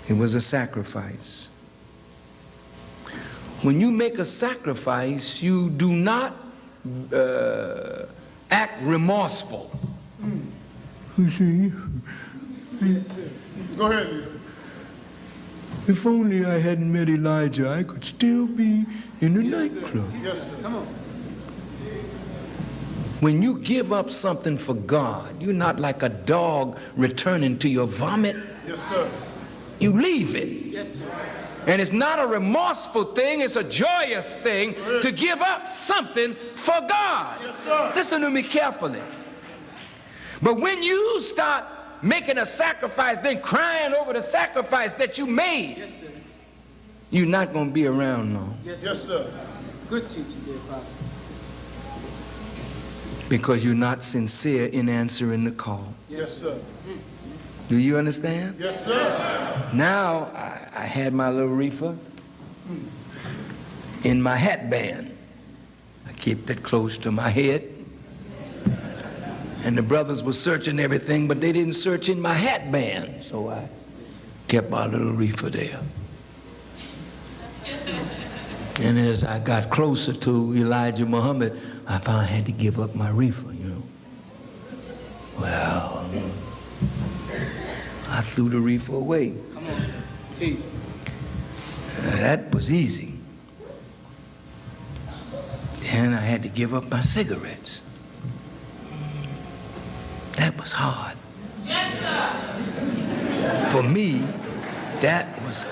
It was a sacrifice. When you make a sacrifice, you do not act remorseful. You see, Yes, sir. go ahead, leader. If only I hadn't met Elijah, I could still be in the nightclub. Yes, sir. Come on. When you give up something for God, you're not like a dog returning to your vomit. Yes, sir. You leave it. Yes, sir. And it's not a remorseful thing, it's a joyous thing to give up something for God. Yes, sir. Listen to me carefully. But when you start making a sacrifice, then crying over the sacrifice that you made, Yes, sir. you're not going to be around long. Yes, sir. Yes, sir. Good teaching, dear Apostle. Because you're not sincere in answering the call. Yes, sir. Do you understand? Yes, sir. Now, I had my little reefer in my hat band. I kept it close to my head. And the brothers were searching everything, but they didn't search in my hat band. So I kept my little reefer there. And as I got closer to Elijah Muhammad, I found I had to give up my reefer, you know. Well, I threw the reefer away. Come on. Teach. That was easy. Then I had to give up my cigarettes. That was hard. For me, that was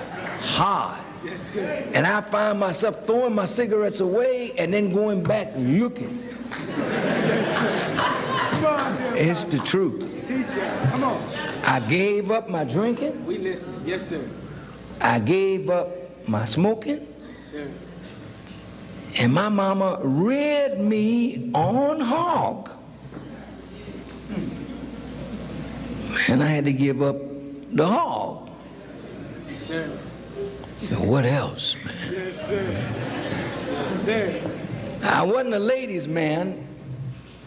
hard. Yes, sir. And I find myself throwing my cigarettes away and then going back looking. Come on, dear It's the truth. Teach us. Come on. I gave up my drinking. We listening. Yes, sir. I gave up my smoking. Yes, sir. And my mama reared me on hog. And I had to give up the hog. Yes, sir. So what else, man? Yes, sir. Yes, sir. I wasn't a ladies' man,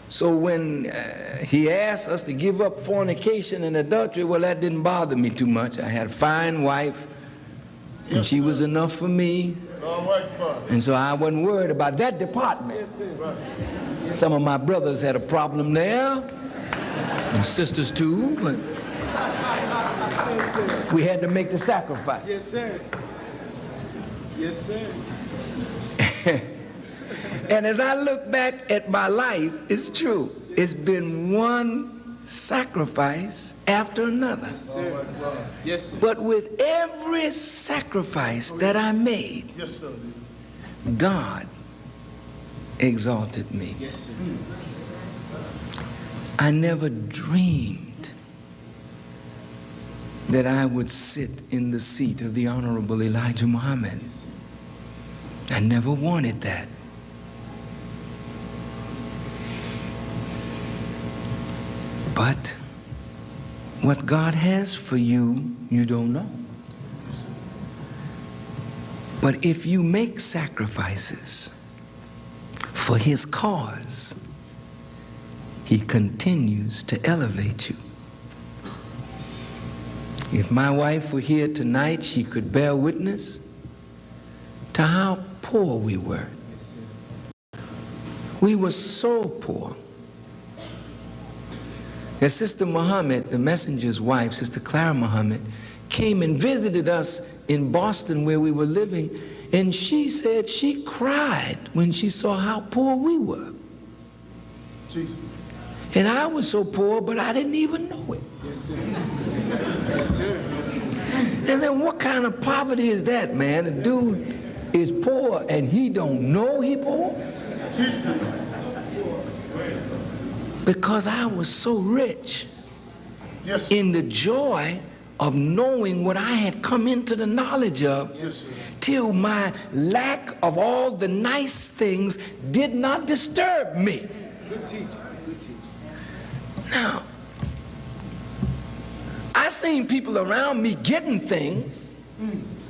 so when he asked us to give up fornication and adultery, well, that didn't bother me too much. I had a fine wife, and she was enough for me, All right, Father. and so I wasn't worried about that department. Yes, sir. Some of my brothers had a problem there, and sisters too, but Yes, sir. we had to make the sacrifice. Yes, sir. Yes, sir. And as I look back at my life, it's true. It's been one sacrifice after another. Sir. Yes, sir. But with every sacrifice that I made, Yes, sir. God exalted me. Yes, sir. I never dreamed that I would sit in the seat of the Honorable Elijah Muhammad. I never wanted that. But what God has for you, you don't know. But if you make sacrifices for His cause, He continues to elevate you. If my wife were here tonight, she could bear witness to how poor we were. We were so poor. And Sister Muhammad, the messenger's wife, Sister Clara Muhammad, came and visited us in Boston where we were living, and she said she cried when she saw how poor we were. Jesus. And I was so poor, but I didn't even know it. Yes, sir. Yes, sir. And then what kind of poverty is that, man? A dude is poor and he don't know he poor? Because I was so rich Yes, sir. in the joy of knowing what I had come into the knowledge of, Yes, sir. till my lack of all the nice things did not disturb me. Good teaching. Good teaching. Now, I seen people around me getting things,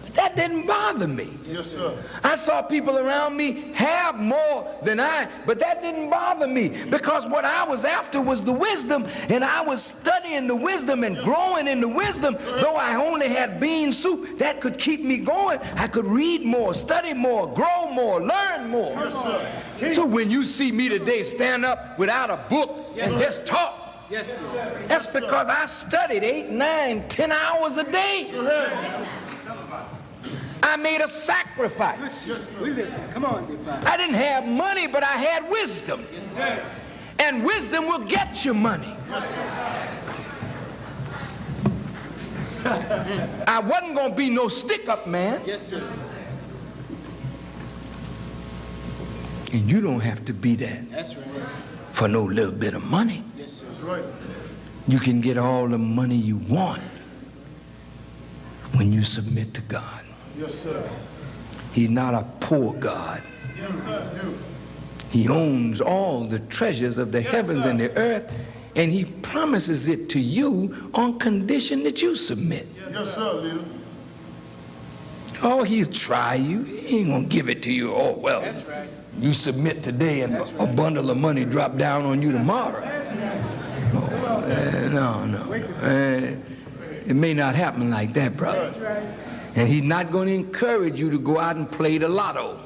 but that that didn't bother me. Yes, sir. I saw people around me have more than but that didn't bother me, because what I was after was the wisdom, and I was studying the wisdom and growing in the wisdom. Though I only had bean soup, that could keep me going. I could read more, study more, grow more, learn more. Yes, sir. So when you see me today stand up without a book and just talk, Yes, sir. that's because I studied 8, 9, 10 hours a day. I made a sacrifice. We listen. Come on, dear Father. I didn't have money, but I had wisdom. Yes, sir. And wisdom will get you money. I wasn't going to be no stick-up man. Yes, sir. And you don't have to be that That's right. for no little bit of money. Yes, sir. That's right. You can get all the money you want when you submit to God. Yes, sir. He's not a poor God. Yes, sir. He owns all the treasures of the heavens and the earth, and he promises it to you on condition that you submit. Yes, sir, leader. Oh, he'll try you. He ain't gonna give it to you. Oh, well, That's right. you submit today and a bundle of money drop down on you tomorrow. No. It may not happen like that, brother. That's right. And he's not going to encourage you to go out and play the lotto.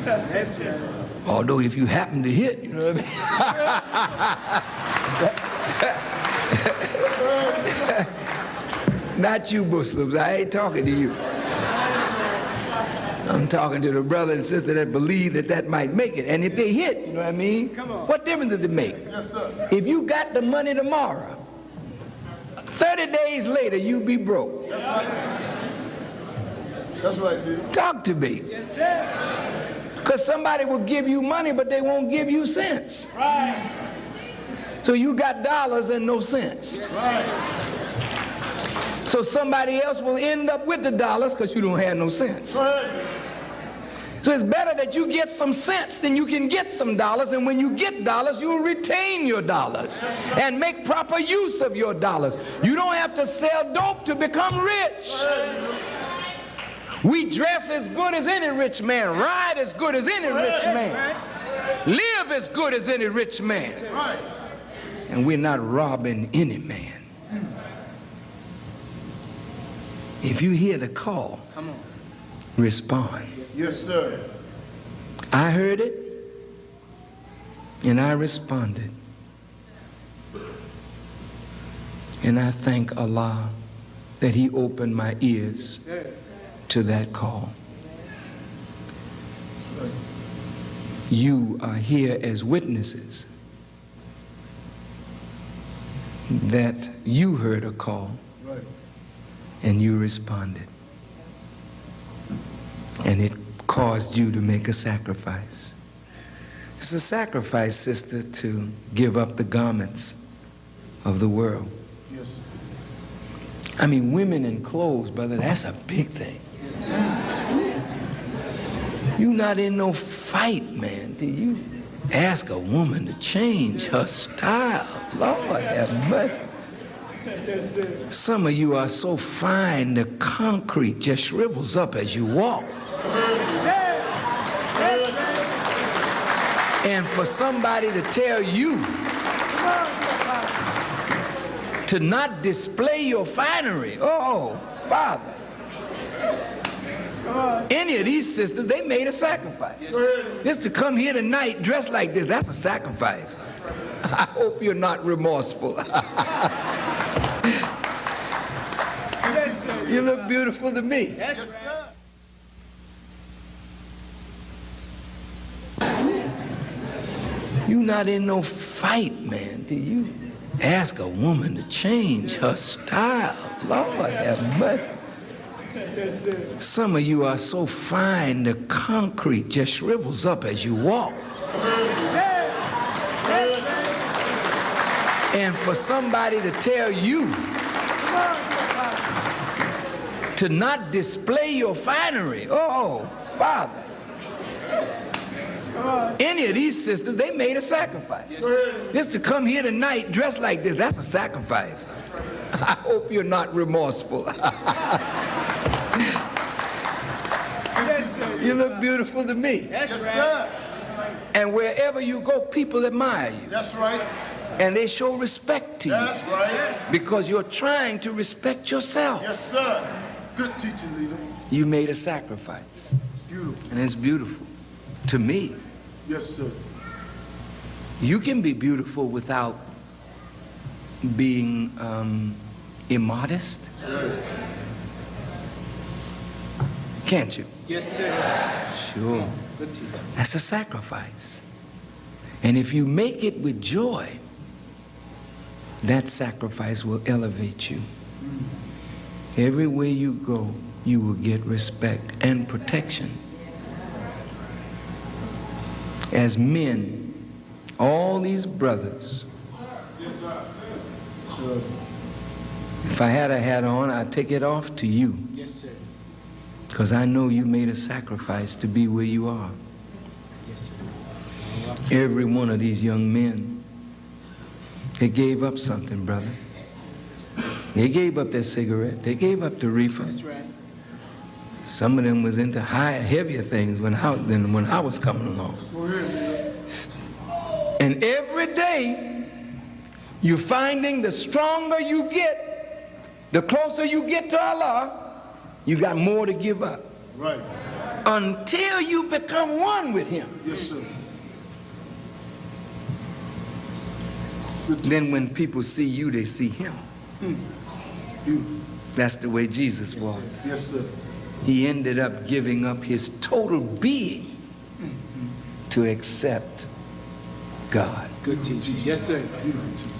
That's right. Although if you happen to hit, you know what I mean? Not you Muslims, I ain't talking to you. I'm talking to the brother and sister that believe that might make it. And if they hit, you know what I mean? Come on. What difference does it make? Yes, sir. If you got the money tomorrow, 30 days later, you be broke. That's right, leader. Talk to me. Yes, sir. Because somebody will give you money, but they won't give you cents. Right. So you got dollars and no cents. Right. So somebody else will end up with the dollars because you don't have no cents. Go ahead. So it's better that you get some cents than you can get some dollars, and when you get dollars, you'll retain your dollars and make proper use of your dollars. You don't have to sell dope to become rich. We dress as good as any rich man, ride as good as any rich man, live as good as any rich man, Right. and we're not robbing any man. If you hear the call, Come on. respond. Yes, sir. I heard it, and I responded. And I thank Allah that he opened my ears to that call. You are here as witnesses that you heard a call Right. and you responded. And it caused you to make a sacrifice. It's a sacrifice, sister, to give up the garments of the world. Yes. I mean, women in clothes, brother, that's a big thing. You not in no fight, man, till you ask a woman to change her style. Lord have mercy. Some of you are so fine, the concrete just shrivels up as you walk. And for somebody to tell you to not display your finery, oh, Father. Any of these sisters, they made a sacrifice. Just to come here tonight dressed like this, that's a sacrifice. I hope you're not remorseful. You look beautiful to me. That's right. You not in no fight, man, till you ask a woman to change her style. Lord have mercy. Some of you are so fine, the concrete just shrivels up as you walk. And for somebody to tell you to not display your finery, oh, Father. Any of these sisters, they made a sacrifice. Just to come here tonight dressed like this, that's a sacrifice. I hope you're not remorseful. You look beautiful to me. That's Yes, right. sir. And wherever you go, people admire you. That's right. And they show respect to you. That's right. Because you're trying to respect yourself. Yes, sir. Good teaching, leader. You made a sacrifice. Beautiful. And it's beautiful to me. Yes, sir. You can be beautiful without being immodest. Can't you? Yes, sir. Sure. Good teacher. That's a sacrifice. And if you make it with joy, that sacrifice will elevate you. Everywhere you go, you will get respect and protection. As men, all these brothers, if I had a hat on, I'd take it off to you. Yes, sir. Because I know you made a sacrifice to be where you are. Yes, sir. Every one of these young men, they gave up something, brother. They gave up their cigarette. They gave up the reefer. That's right. Some of them was into heavier things than when I was coming along. And every day, you're finding the stronger you get, the closer you get to Allah, you got more to give up. Right. Until you become one with Him. Yes, sir. Then when people see you, they see Him. Beautiful. That's the way Jesus was. Yes, sir. He ended up giving up His total being to accept God. Good teacher. Yes, sir. Beautiful teaching.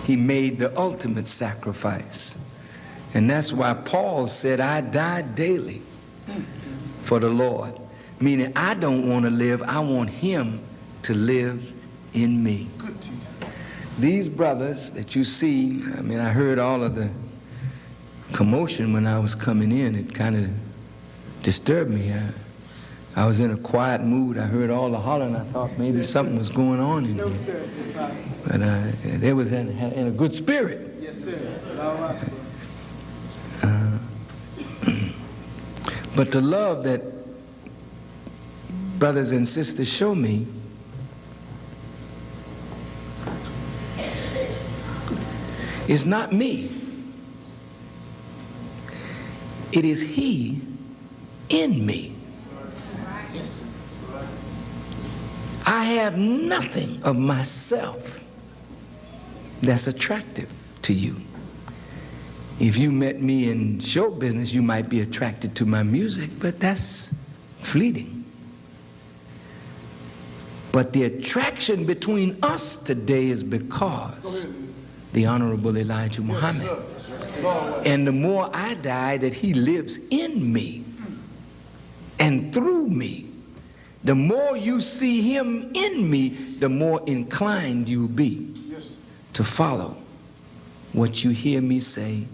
He made the ultimate sacrifice. And that's why Paul said, I die daily for the Lord. Meaning, I don't want to live, I want Him to live in me. Good teaching. These brothers that you see, I mean, I heard all of the commotion when I was coming in. It kind of disturbed me. I was in a quiet mood. I heard all the hollering. I thought maybe something was going on in No, here. sir. Impossible. But they was in a good spirit. Yes, sir. All right. But the love that brothers and sisters show me, is not me. It is He in me. Yes, sir. I have nothing of myself that's attractive to you. If you met me in show business, you might be attracted to my music, but that's fleeting. But the attraction between us today is because the Honorable Elijah Muhammad. And the more I die that He lives in me and through me, the more you see Him in me, the more inclined you'll be to follow what you hear me say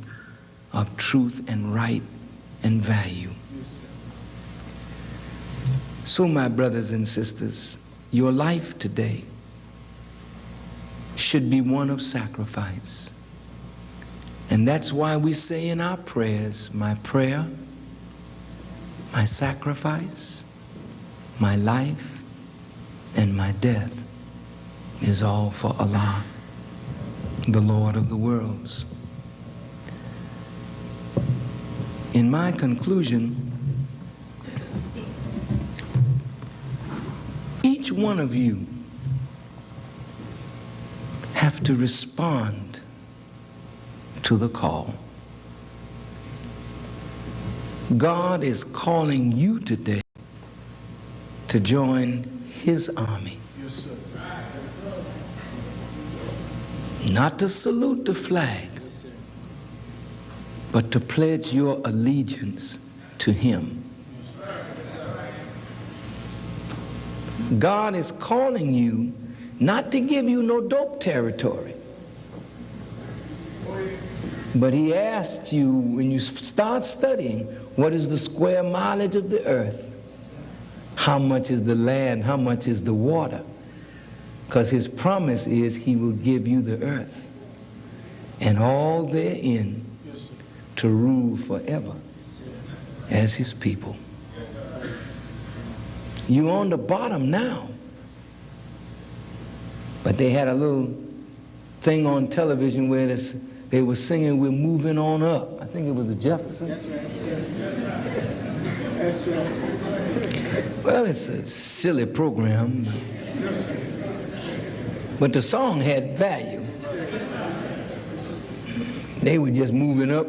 of truth and right and value. So, my brothers and sisters, your life today should be one of sacrifice. And that's why we say in our prayers, my prayer, my sacrifice, my life, and my death is all for Allah, the Lord of the worlds. In my conclusion, each one of you have to respond to the call. God is calling you today to join His army. Yes, sir. Not to salute the flag, but to pledge your allegiance to Him. God is calling you not to give you no dope territory, but He asked you when you start studying, what is the square mileage of the earth? How much is the land? How much is the water? Because His promise is He will give you the earth and all therein to rule forever as His people. You on the bottom now. But they had a little thing on television where they were singing, "We're moving on up." I think it was the Jeffersons. That's right. That's right. Well, it's a silly program, but the song had value. They were just moving up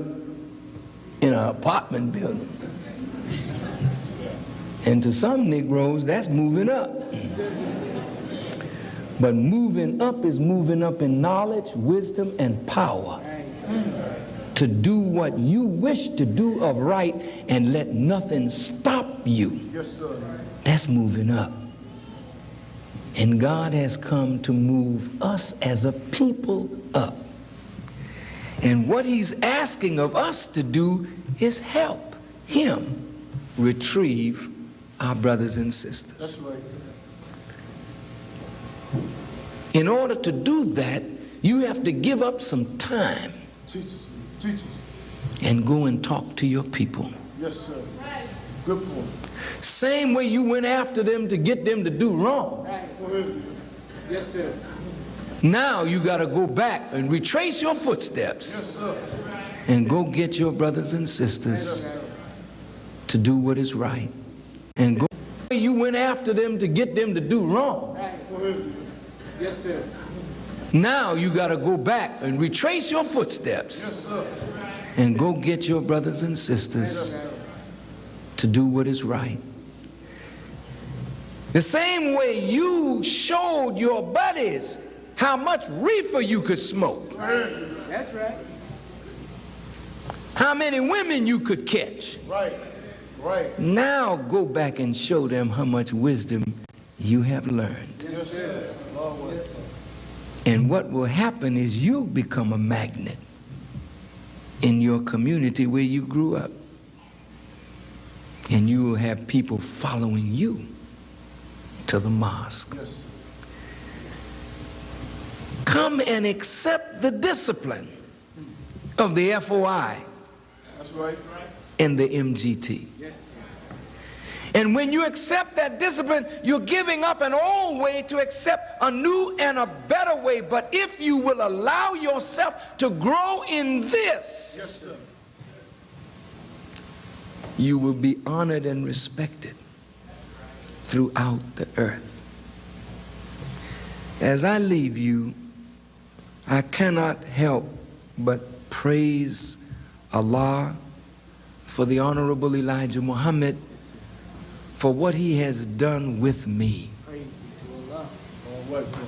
in an apartment building. And to some Negroes, that's moving up. But moving up is moving up in knowledge, wisdom, and power. To do what you wish to do of right and let nothing stop you. Yes, sir. That's moving up. And God has come to move us as a people up. And what he's asking of us to do is help him retrieve our brothers and sisters. That's right. In order to do that, you have to give up some time Teach us. Teach us. and go and talk to your people. Yes, sir. Good point. Same way you went after them to get them to do wrong. Go ahead. Yes, sir. Now you got to go back and retrace your footsteps Yes, sir. and go get your brothers and sisters to do what is right. And go. You went after them to get them to do wrong. Go ahead. Yes, sir. Now you got to go back and retrace your footsteps Yes, sir. and go get your brothers and sisters to do what is right. The same way you showed your buddies how much reefer you could smoke, That's right. how many women you could catch. Right. Right. Now go back and show them how much wisdom you have learned. Yes, sir. Lord, yes, sir. And what will happen is you'll become a magnet in your community where you grew up. And you will have people following you to the mosque. Yes, sir. Come and accept the discipline of the FOI That's right. and the MGT. Yes, sir. And when you accept that discipline, you're giving up an old way to accept a new and a better way. But if you will allow yourself to grow in this, Yes, sir. you will be honored and respected throughout the earth. As I leave you, I cannot help but praise Allah for the Honorable Elijah Muhammad for what he has done with me. Praise be to Allah. All right, bro.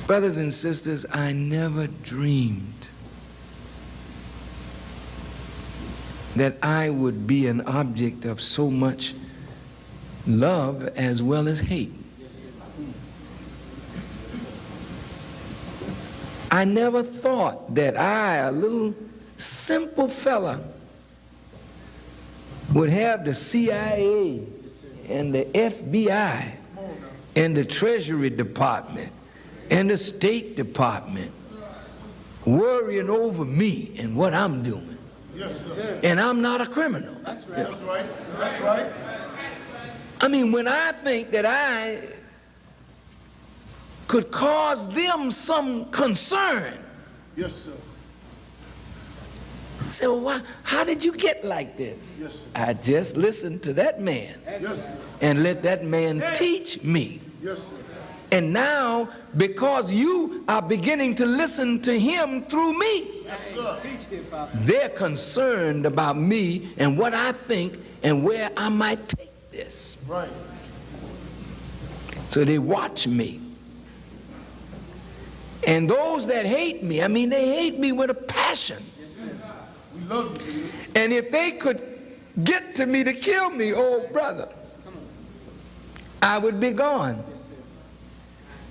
Brothers and sisters, I never dreamed that I would be an object of so much love as well as hate. Yes, sir. I never thought that I, a little simple fella, would have the CIA and the FBI and the Treasury Department and the State Department worrying over me and what I'm doing. Yes, sir. And I'm not a criminal. That's right. That's right. That's right. I mean, when I think that I could cause them some concern, Yes, sir. I say, well, how did you get like this? Yes, sir. I just listened to that man Yes, sir. and let that man teach me. Yes, sir. And now, because you are beginning to listen to him through me, Yes, sir. Teach the apostle. they're concerned about me and what I think and where I might take this. Right. So they watch me. And those that hate me, I mean, they hate me with a passion. Yes, sir. We love you. And if they could get to me to kill me, oh brother, I would be gone. Yes, sir.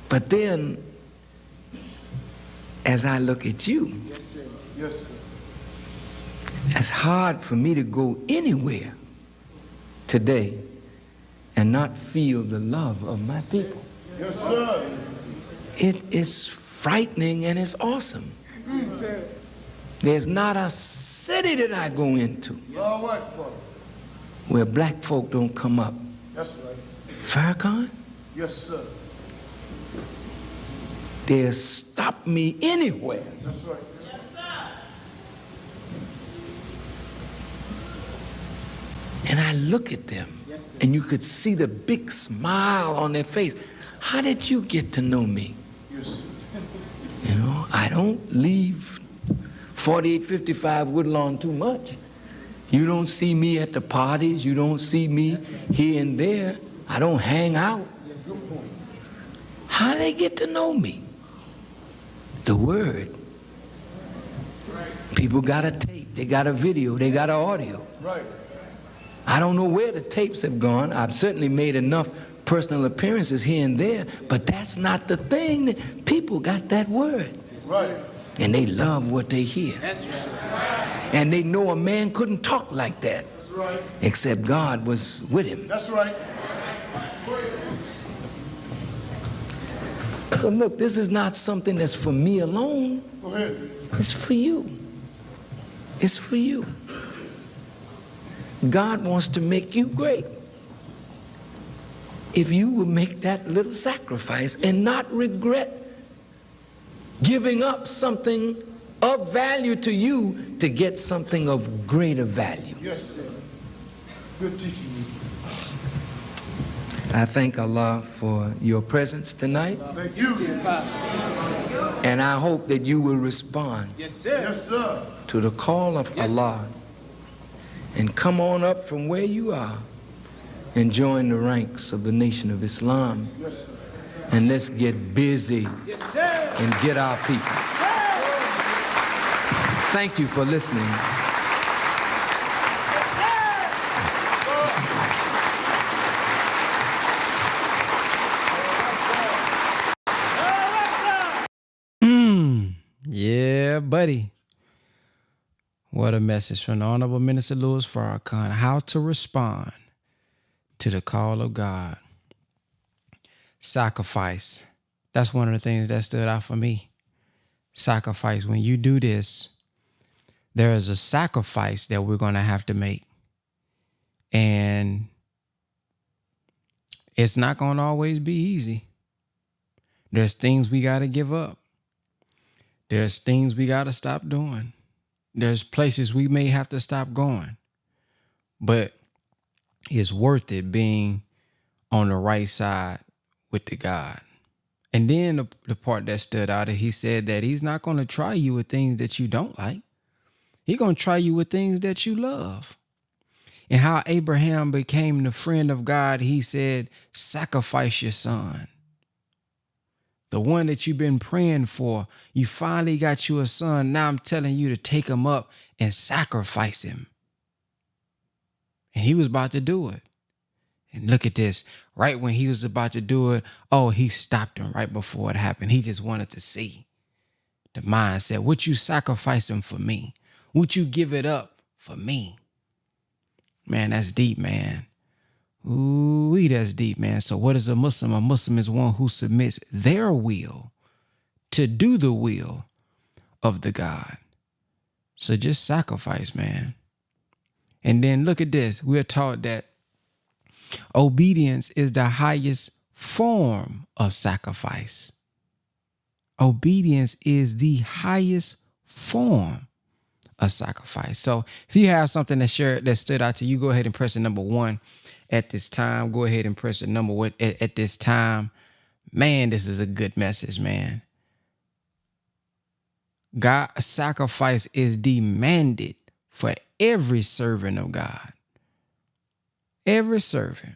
But then, as I look at you, Yes, sir. Yes, sir. it's hard for me to go anywhere today and not feel the love of my people. Yes, sir. It is frightening and it's awesome. Yes, sir. There's not a city that I go into All right, bro. where black folk don't come up. That's right. Farrakhan, Yes, sir. they'll stop me anywhere. That's right. And I look at them, and you could see the big smile on their face. How did you get to know me? Yes, sir. You know, I don't leave 4855 Woodlawn too much. You don't see me at the parties. You don't see me here and there. I don't hang out. How do they get to know me? The word. People got a tape. They got a video. They got an audio. Right. I don't know where the tapes have gone. I've certainly made enough personal appearances here and there, but that's not the thing. People got that word. Right. And they love what they hear. That's right. And they know a man couldn't talk like that, That's right. except God was with him. That's right. So look, this is not something that's for me alone. Go ahead. It's for you. It's for you. God wants to make you great. If you will make that little sacrifice and not regret giving up something of value to you to get something of greater value. Yes, sir. Good teaching. I thank Allah for your presence tonight, Thank you. and I hope that you will respond Yes, sir. Yes, sir. to the call of Yes, Allah and come on up from where you are and join the ranks of the Nation of Islam, Yes, sir. and let's get busy Yes, sir. and get our people. Thank you for listening. Yeah, buddy. What a message from the Honorable Minister Louis Farrakhan. How to respond to the call of God. Sacrifice. That's one of the things that stood out for me. Sacrifice. When you do this, there is a sacrifice that we're going to have to make. And it's not going to always be easy. There's things we got to give up. There's things we got to stop doing. There's places we may have to stop going. But it's worth it being on the right side with the God. And then the part that stood out, he said that he's not going to try you with things that you don't like. He's going to try you with things that you love. And how Abraham became the friend of God, he said, sacrifice your son. The one that you've been praying for, you finally got you a son. Now I'm telling you to take him up and sacrifice him. And he was about to do it. And look at this. Right when he was about to do it, he stopped him right before it happened. He just wanted to see the mindset. Would you sacrifice him for me? Would you give it up for me? Man, that's deep, man. Ooh, that's deep, man. So what is a Muslim? A Muslim is one who submits their will to do the will of the God. So just sacrifice, man. And then look at this. We're taught that obedience is the highest form of sacrifice. Obedience is the highest form of sacrifice. So if you have something that stood out to you, go ahead and press the number 1 at this time. Go ahead and press the number 1 at this time. Man, this is a good message, man. God's sacrifice is demanded for every servant of God. Every servant.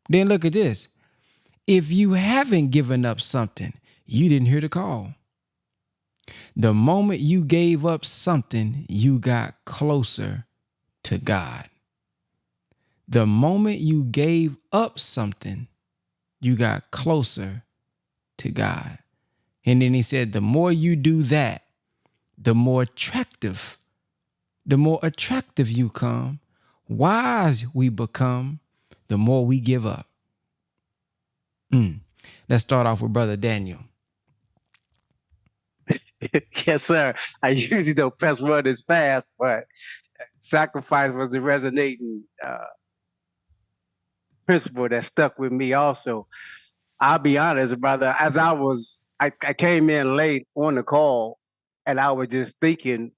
Then look at this. If you haven't given up something, you didn't hear the call. The moment you gave up something, you got closer to God. The moment you gave up something, you got closer to God. And then he said, the more you do that, the more attractive you come, wise we become, the more we give up. Let's start off with Brother Daniel. Yes, sir. I usually don't press run as fast, but sacrifice was the resonating principle that stuck with me. Also, I'll be honest, brother. As I came in late on the call, and I was just thinking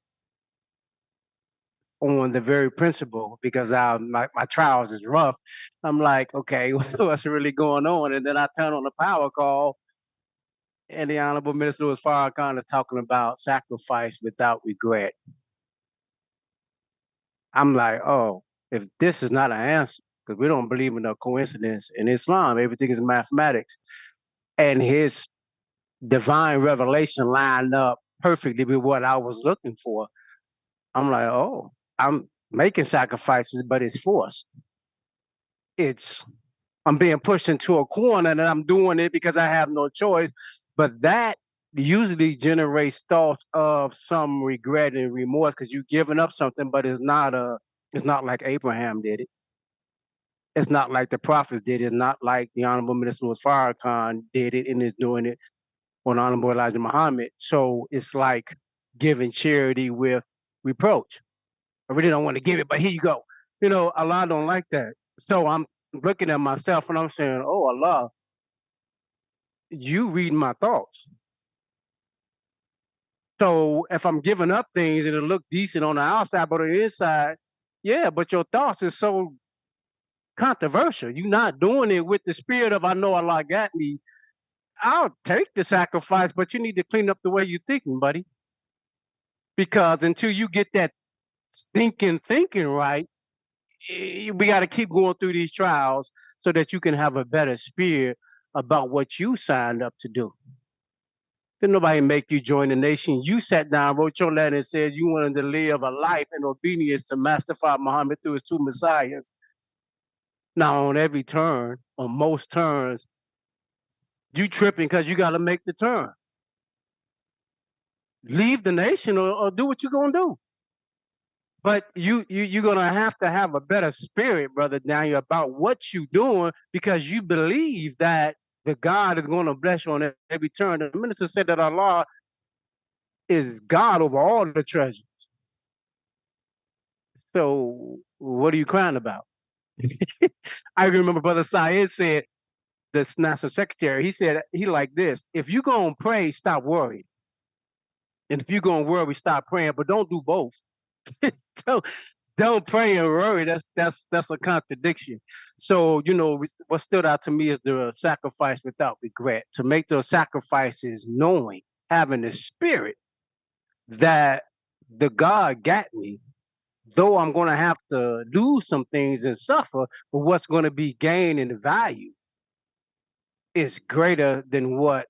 on the very principle because my trials is rough. I'm like, okay, what's really going on? And then I turn on the power call, and the Honorable Minister was Farrakhan is talking about sacrifice without regret. I'm like, oh, if this is not an answer, because we don't believe in a coincidence in Islam, everything is mathematics, and his divine revelation lined up perfectly with what I was looking for. I'm like, oh, I'm making sacrifices, but it's forced. It's I'm being pushed into a corner and I'm doing it because I have no choice. But that usually generates thoughts of some regret and remorse because you've given up something, but it's not like Abraham did it. It's not like the prophets did it. It's not like the Honorable Minister was Farrakhan did it and is doing it on Honorable Elijah Muhammad. So it's like giving charity with reproach. I really don't want to give it, but here you go. Allah don't like that. So I'm looking at myself and I'm saying, oh Allah, you read my thoughts. So if I'm giving up things, it'll look decent on the outside, but on the inside, yeah, but your thoughts is so controversial. You're not doing it with the spirit of I know Allah got me. I'll take the sacrifice, but you need to clean up the way you're thinking, buddy. Because until you get that stinking thinking right, we got to keep going through these trials so that you can have a better spirit about what you signed up to do. Didn't nobody make you join the nation. You sat down, wrote your letter, and said you wanted to live a life in obedience to Master Father Muhammad through his two messiahs. Now, on every turn, on most turns, you tripping because you got to make the turn. Leave the nation or do what you're going to do. But you're gonna have to have a better spirit, brother Daniel, about what you're doing because you believe that the God is going to bless you on every turn. The minister said that Allah is God over all the treasures. So what are you crying about? I remember Brother Syed said, the national secretary, he said he like this: if you're gonna pray, stop worrying, and if you're gonna worry, stop praying, but don't do both. So don't pray and worry. That's a contradiction. So what stood out to me is the sacrifice without regret. To make those sacrifices, knowing, having the spirit that the God got me. Though I'm going to have to lose some things and suffer, but what's going to be gained in value is greater than what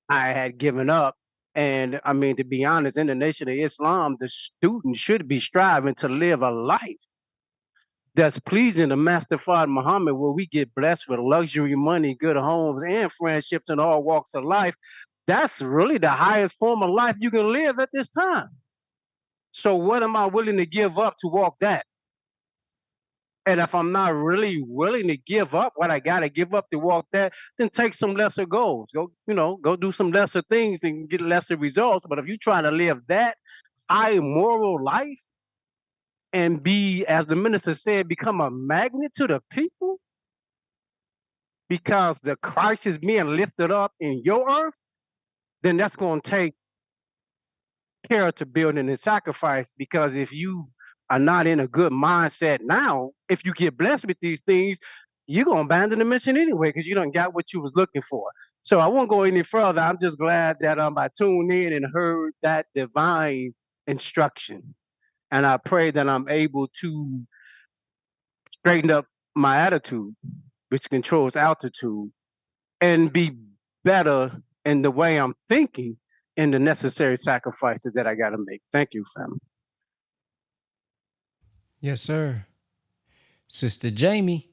I had given up. And I mean, to be honest, in the nation of Islam, the student should be striving to live a life that's pleasing to Master Father Muhammad, where we get blessed with luxury, money, good homes, and friendships in all walks of life. That's really the highest form of life you can live at this time. So, what am I willing to give up to walk that? And if I'm not really willing to give up what I got to give up to walk that, then take some lesser goals. Go do some lesser things and get lesser results. But if you're trying to live that high moral life and be, as the minister said, become a magnet to the people, because the Christ is being lifted up in your earth, then that's going to take character building and sacrifice. Because if you are not in a good mindset now, if you get blessed with these things, you're going to abandon the mission anyway because you don't got what you was looking for. So I won't go any further. I'm just glad that I tuned in and heard that divine instruction. And I pray that I'm able to straighten up my attitude, which controls altitude, and be better in the way I'm thinking and the necessary sacrifices that I got to make. Thank you, family. Yes, sir. Sister Jamie.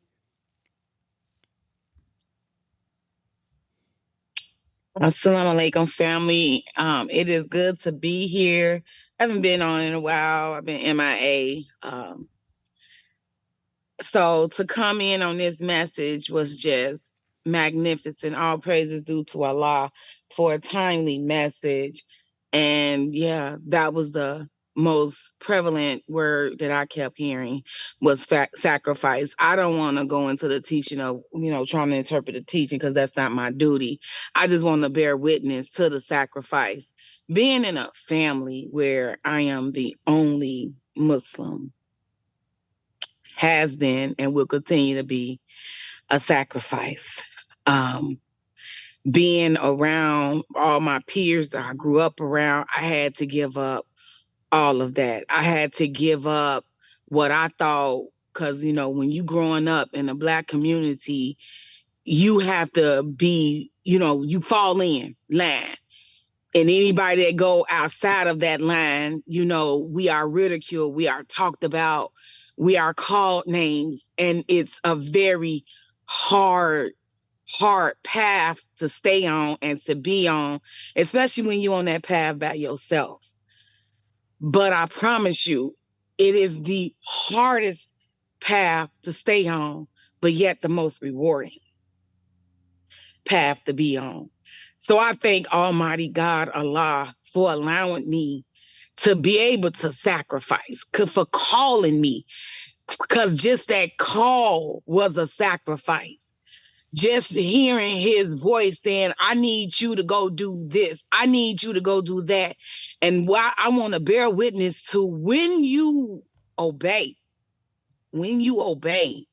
Assalamu alaikum, family. It is good to be here. I haven't been on in a while. I've been MIA. So to come in on this message was just magnificent. All praises due to Allah for a timely message. And yeah, that was the most prevalent word that I kept hearing was sacrifice. I don't want to go into the teaching of, trying to interpret the teaching because that's not my duty. I just want to bear witness to the sacrifice. Being in a family where I am the only Muslim has been and will continue to be a sacrifice. Um, Being around all my peers that I grew up around, I had to give up all of that. I had to give up what I thought, because, when you growing up in a Black community, you have to be, you fall in line. And anybody that go outside of that line, we are ridiculed, we are talked about, we are called names, and it's a very hard path to stay on and to be on, especially when you're on that path by yourself. But I promise you, it is the hardest path to stay on, but yet the most rewarding path to be on. So I thank Almighty God, Allah, for allowing me to be able to sacrifice, for calling me, because just that call was a sacrifice. Just hearing his voice saying, I need you to go do this. I need you to go do that. And why I want to bear witness to obey, when you obey,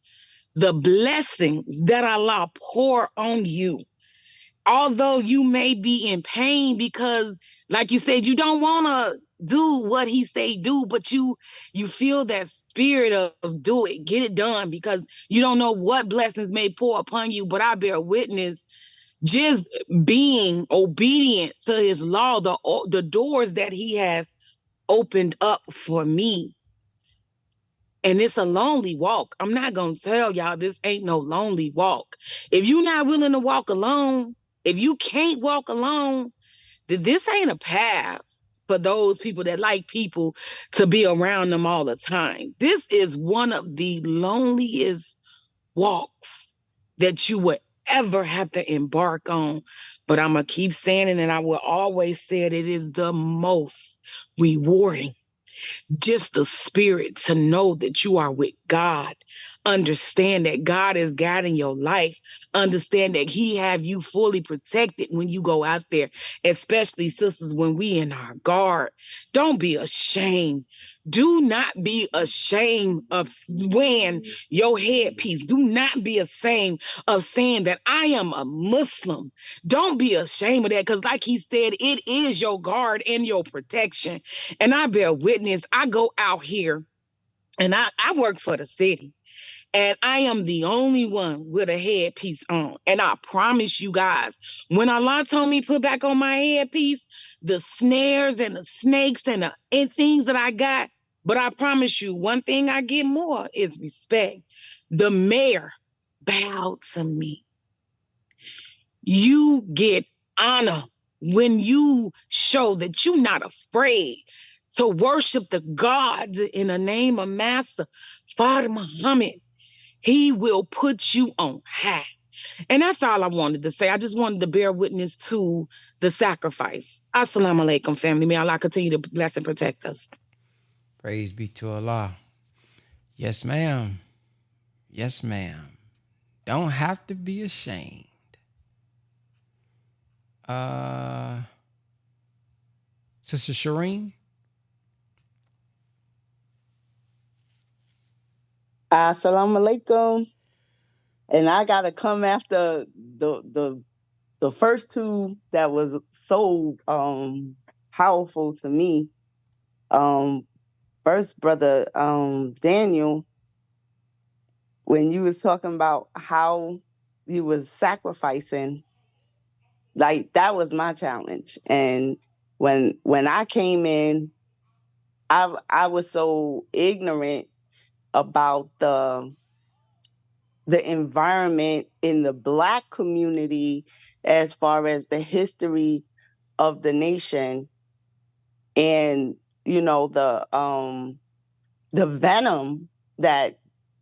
the blessings that Allah pour on you, although you may be in pain because, like you said, you don't want to do what he say do, but you feel that spirit of do it, get it done, because you don't know what blessings may pour upon you. But I bear witness, just being obedient to his law, the doors that he has opened up for me. And it's a lonely walk. I'm not going to tell y'all this ain't no lonely walk. If you're not willing to walk alone, if you can't walk alone, then this ain't a path for those people that like people to be around them all the time. This is one of the loneliest walks that you would ever have to embark on. But I'm going to keep saying it, and I will always say it is the most rewarding, just the spirit to know that you are with God. Understand that God is guiding your life. Understand that he have you fully protected when you go out there, especially sisters, when we in our guard. Don't be ashamed. Do not be ashamed of wearing your headpiece. Do not be ashamed of saying that I am a Muslim. Don't be ashamed of that, because like he said, it is your guard and your protection. And I bear witness, I go out here and I work for the city. And I am the only one with a headpiece on. And I promise you guys, when Allah told me put back on my headpiece, the snares and the snakes and the things that I got, but I promise you, one thing I get more is respect. The mayor bowed to me. You get honor when you show that you're not afraid to worship the gods in the name of Master Father Muhammad. He will put you on high. And that's all I wanted to say. I just wanted to bear witness to the sacrifice. Assalamu alaikum, family. May Allah continue to bless and protect us. Praise be to Allah. Yes, ma'am. Yes, ma'am. Don't have to be ashamed. Sister Shireen? Assalamu alaikum. And I gotta come after the first two that was so powerful to me. First, brother Daniel, when you was talking about how you was sacrificing, like that was my challenge. And when I came in, I was so ignorant about the environment in the Black community as far as the history of the nation, and the venom that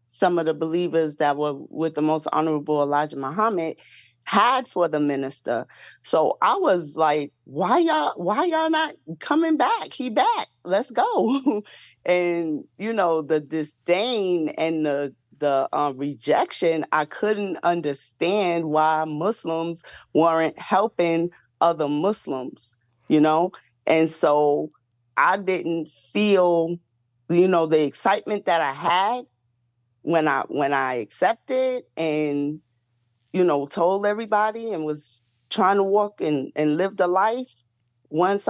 some of the believers that were with the most honorable Elijah Muhammad had for the minister. So I was like, why y'all not coming back? He back. Let's go. And the disdain and the rejection, I couldn't understand why Muslims weren't helping other Muslims, And so I didn't feel, the excitement that I had when I accepted and told everybody and was trying to walk and live the life. Once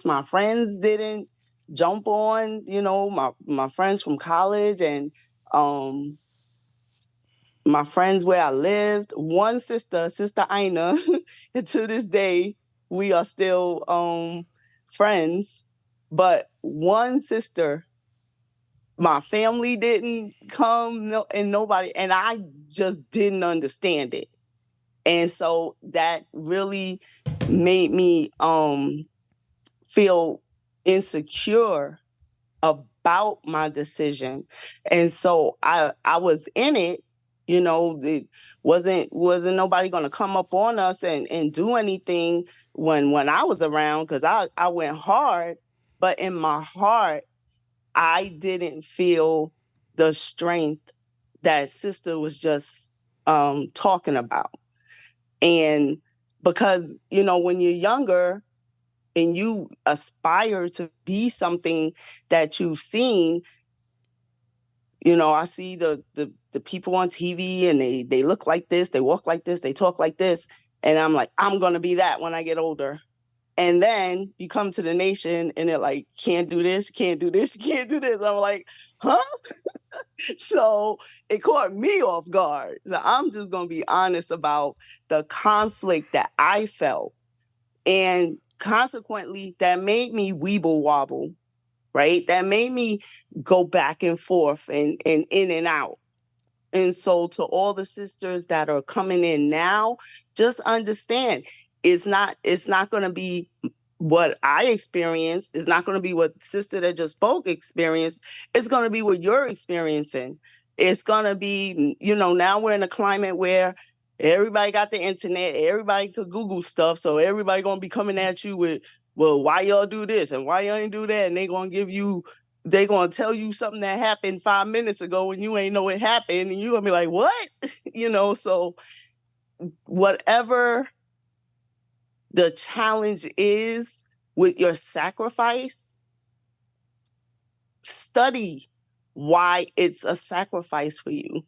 my friends didn't jump on, my friends from college and um my friends where I lived, one sister Ina, and to this day we are still friends. But one sister, my family didn't come, and nobody, and I just didn't understand it. And so that really made me feel insecure about my decision. And so I was in it, it wasn't nobody gonna come up on us and do anything when I was around, because I went hard, but in my heart, I didn't feel the strength that sister was just talking about. And because, when you're younger and you aspire to be something that you've seen, I see the people on TV and they look like this, they walk like this, they talk like this. And I'm like, I'm going to be that when I get older. And then you come to the nation and they're like, can't do this, can't do this, can't do this. I'm like, huh? So it caught me off guard. So I'm just going to be honest about the conflict that I felt. And consequently, that made me weeble wobble, right? That made me go back and forth and in and out. And so to all the sisters that are coming in now, just understand it's not going to be what I experienced. It's not going to be what sister that just spoke experienced. It's going to be what you're experiencing. It's going to be, now we're in a climate where everybody got the internet, everybody could Google stuff. So everybody going to be coming at you with, well, why y'all do this and why y'all ain't do that? And they're going to tell you something that happened 5 minutes ago and you ain't know it happened. And you're going to be like, what? So whatever the challenge is with your sacrifice, study why it's a sacrifice for you.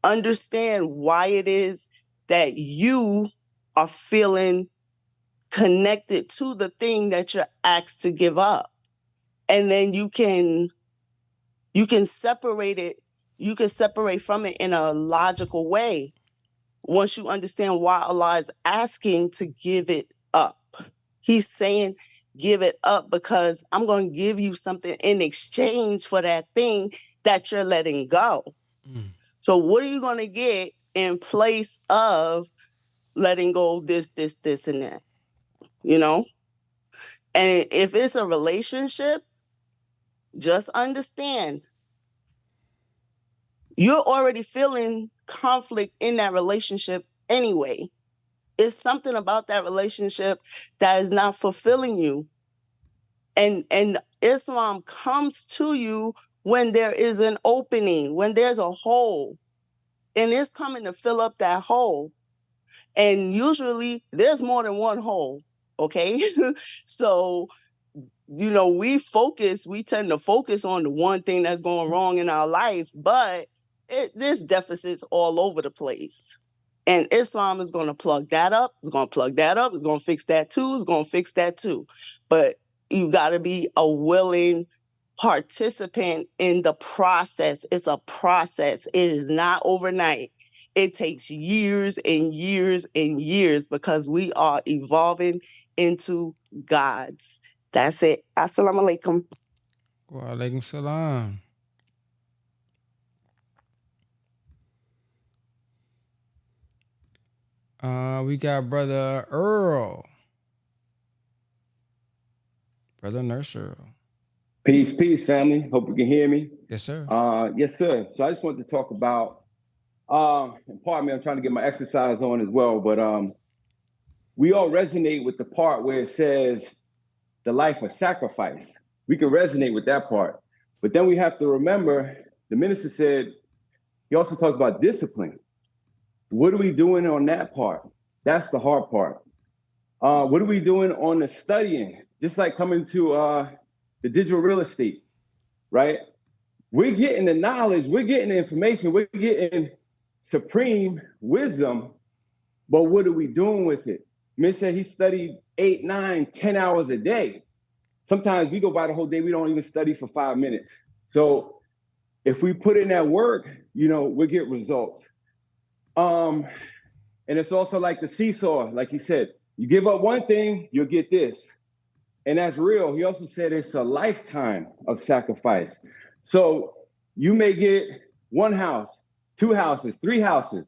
Understand why it is that you are feeling connected to the thing that you're asked to give up. And then you can separate it. You can separate from it in a logical way once you understand why Allah is asking to give it up. He's saying, give it up because I'm going to give you something in exchange for that thing that you're letting go. So what are you going to get in place of letting go of this, and that? And if it's a relationship, just understand you're already feeling conflict in that relationship anyway. It's something about that relationship that is not fulfilling you. And Islam comes to you when there is an opening, when there's a hole, and it's coming to fill up that hole. And usually there's more than one hole. Okay. So, we tend to focus on the one thing that's going wrong in our life, but there's deficits all over the place. And Islam is going to plug that up. It's going to plug that up. It's going to fix that too. It's going to fix that too. But you got to be a willing participant in the process. It's a process. It is not overnight. It takes years and years and years because we are evolving into gods. That's it. Assalamu alaikum. Wa alaikum salam. We got Brother Earl. Brother Nurse Earl. Peace, family. Hope you can hear me. Yes, sir. Yes, sir. So I just wanted to talk about And pardon me, I'm trying to get my exercise on as well, but we all resonate with the part where it says the life of sacrifice. We can resonate with that part. But then we have to remember, the minister said, he also talks about discipline. What are we doing on that part? That's the hard part. What are we doing on the studying? Just like coming to the digital real estate, right? We're getting the knowledge, we're getting the information, we're getting supreme wisdom, but what are we doing with it? Mitch said he studied 8, 9, 10 hours a day. Sometimes we go by the whole day, we don't even study for 5 minutes. So if we put in that work, we'll get results. And it's also like the seesaw, like he said, you give up one thing, you'll get this. And that's real. He also said it's a lifetime of sacrifice. So you may get one house, 2 houses, 3 houses,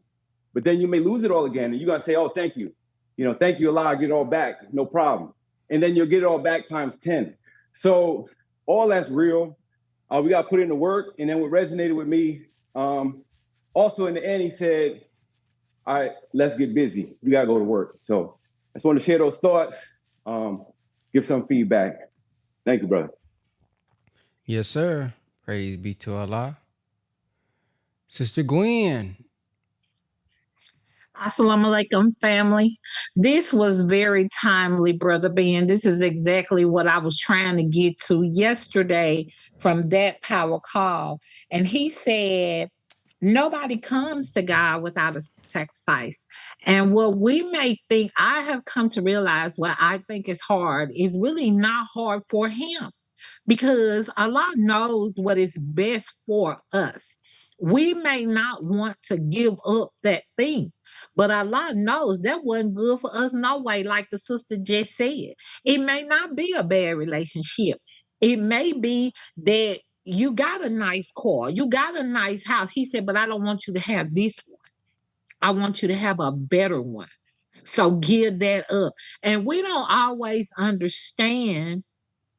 but then you may lose it all again. And you're going to say, oh, thank you. Thank you, Allah, I get it all back. No problem. And then you'll get it all back times 10. So all that's real. We got to put in the work. And then what resonated with me, also in the end, he said, all right, let's get busy. We got to go to work. So I just want to share those thoughts, give some feedback. Thank you, brother. Yes, sir. Praise be to Allah. Sister Gwen. Assalamu alaikum, family. This was very timely, Brother Ben. This is exactly what I was trying to get to yesterday from that power call. And he said, nobody comes to God without a sacrifice. And what we may think, I have come to realize what I think is hard is really not hard for him, because Allah knows what is best for us. We may not want to give up that thing, but Allah knows that wasn't good for us no way, like the sister just said. It may not be a bad relationship. It may be that you got a nice car, you got a nice house. He said, but I don't want you to have this one. I want you to have a better one. So give that up. And we don't always understand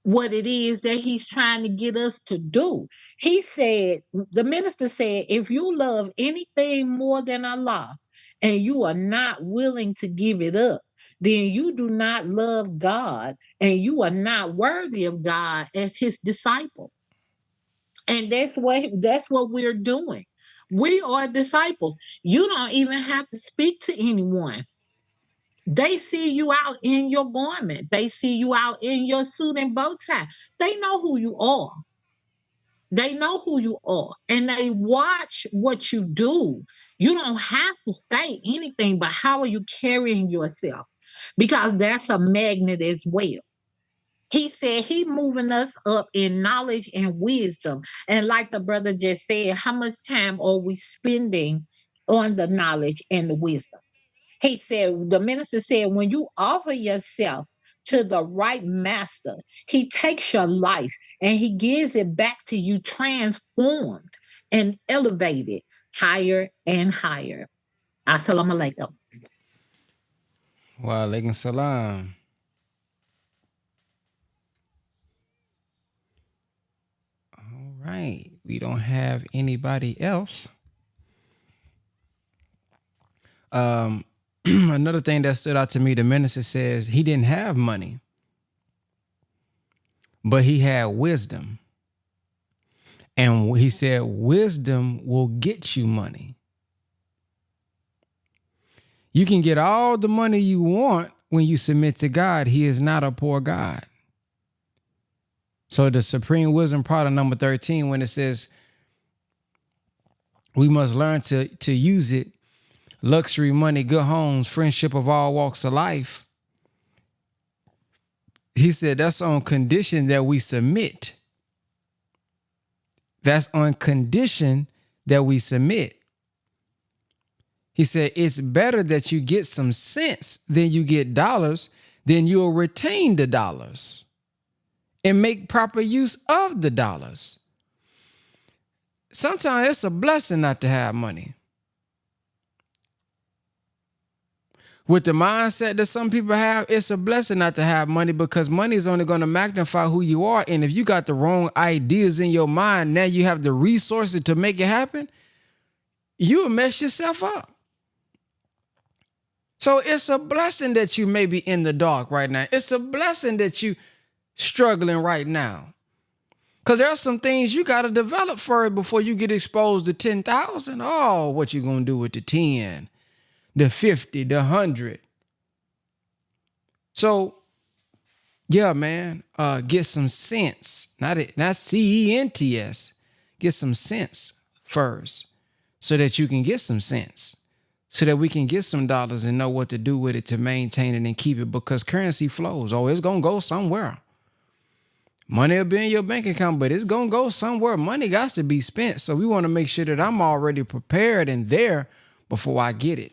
what it is that he's trying to get us to do. He said, the minister said, if you love anything more than Allah and you are not willing to give it up, then you do not love God and you are not worthy of God as his disciple. And that's what we're doing. We are disciples. You don't even have to speak to anyone. They see you out in your garment. They see you out in your suit and bow tie. They know who you are. They know who you are. And they watch what you do. You don't have to say anything, but how are you carrying yourself? Because that's a magnet as well. He said he moving us up in knowledge and wisdom. And like the brother just said, how much time are we spending on the knowledge and the wisdom? He said, the minister said, when you offer yourself to the right master, he takes your life and he gives it back to you transformed and elevated higher and higher. Assalamu alaikum. Wa alaikum salam. All right. We don't have anybody else. Another thing that stood out to me, the minister says he didn't have money, but he had wisdom. And he said, wisdom will get you money. You can get all the money you want when you submit to God. He is not a poor God. So the supreme wisdom part of number 13, when it says we must learn to use it, luxury, money, good homes, friendship of all walks of life. He said that's on condition that we submit. That's on condition that we submit. He said it's better that you get some sense than you get dollars, then you'll retain the dollars and make proper use of the dollars. Sometimes it's a blessing not to have money. With the mindset that some people have, it's a blessing not to have money, because money is only going to magnify who you are. And if you got the wrong ideas in your mind, now you have the resources to make it happen, you'll mess yourself up. So it's a blessing that you may be in the dark right now. It's a blessing that you struggling right now. Because there are some things you got to develop first before you get exposed to 10,000. Oh, what you going to do with the 10, the 50, the 100? So, yeah, man, get some sense. Not CENTS. Get some sense first so that you can get some sense. So that we can get some dollars and know what to do with it to maintain it and keep it, because currency flows. Oh, it's going to go somewhere. Money will be in your bank account, but it's going to go somewhere. Money got to be spent. So we want to make sure that I'm already prepared and there before I get it.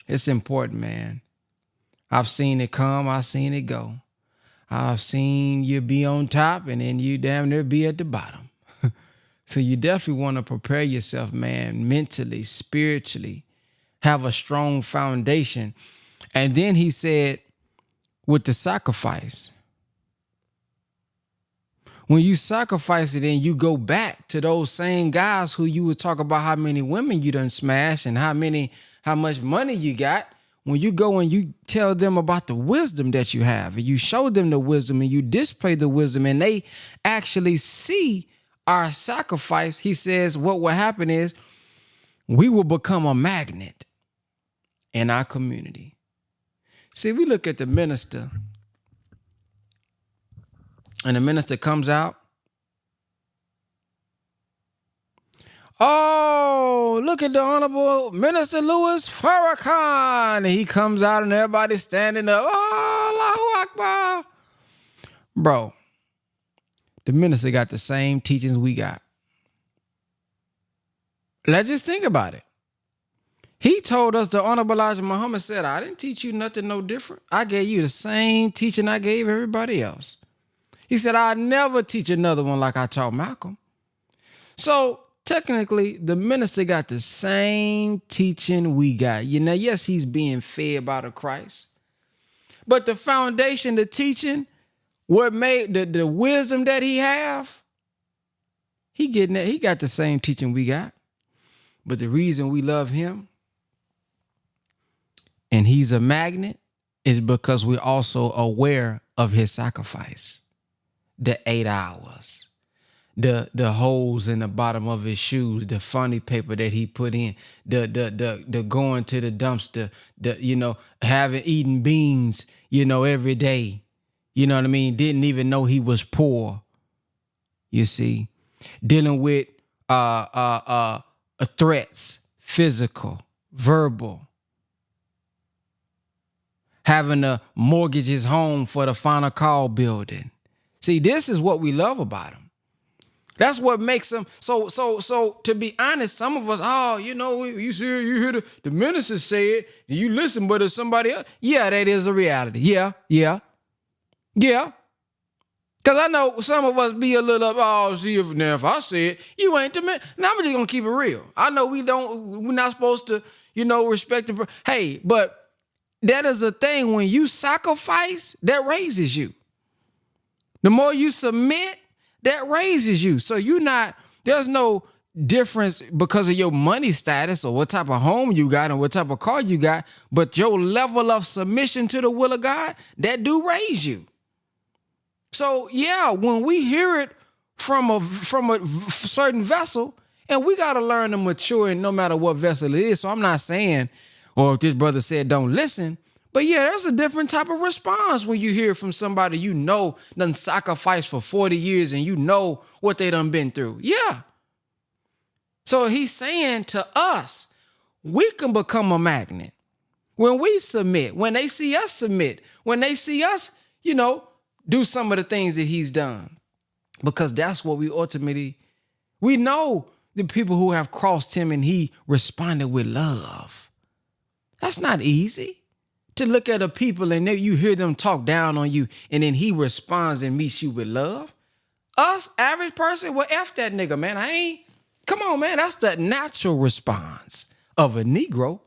It's important, man. I've seen it come. I've seen it go. I've seen you be on top and then you damn near be at the bottom. So you definitely want to prepare yourself, man, mentally, spiritually, have a strong foundation. And then he said, with the sacrifice, when you sacrifice it and you go back to those same guys who you would talk about how many women you done smashed and how much money you got, when you go and you tell them about the wisdom that you have and you show them the wisdom and you display the wisdom and they actually see our sacrifice, he says what will happen is we will become a magnet in our community. See, we look at the minister and the minister comes out. Oh, look at the Honorable Minister Louis Farrakhan. And he comes out and everybody's standing up. Oh, Allahu Akbar. Bro, the minister got the same teachings we got. Let's just think about it. He told us, the Honorable Elijah Muhammad said, I didn't teach you nothing no different. I gave you the same teaching I gave everybody else. He said, I never teach another one like I taught Malcolm. So technically, the minister got the same teaching we got. You know, yes, he's being fed by the Christ. But the foundation, the teaching, what made the wisdom that he have, he getting that. He got the same teaching we got. But the reason we love him and he's a magnet is because we're also aware of his sacrifice. The 8 hours, the holes in the bottom of his shoes, the funny paper that he put in, the going to the dumpster, having eaten beans, every day. You know what I mean? Didn't even know he was poor. You see, dealing with threats, physical, verbal, having to mortgage his home for the final call building. See, this is what we love about him. That's what makes him so. To be honest, some of us, you hear the minister say it, and you listen, but it's somebody else. Yeah, that is a reality. Yeah. Because I know some of us be a little up, if I say it, you ain't the man. Now I'm just going to keep it real. I know we're not supposed to, respect the, hey, but that is a thing. When you sacrifice, that raises you. The more you submit, that raises you. So there's no difference because of your money status or what type of home you got and what type of car you got, but your level of submission to the will of God, that do raise you. So yeah, when we hear it from a certain vessel, and we got to learn to mature in no matter what vessel it is. So I'm not saying, or if this brother said don't listen, but yeah, there's a different type of response when you hear from somebody done sacrificed for 40 years and you know what they done been through. Yeah. So he's saying to us, we can become a magnet. When we submit, when they see us submit, when they see us, do some of the things that he's done. Because that's what we know the people who have crossed him and he responded with love. That's not easy. To look at the people and you hear them talk down on you and then he responds and meets you with love. Us, average person, well, F that nigga, man. Come on, man. That's the natural response of a Negro.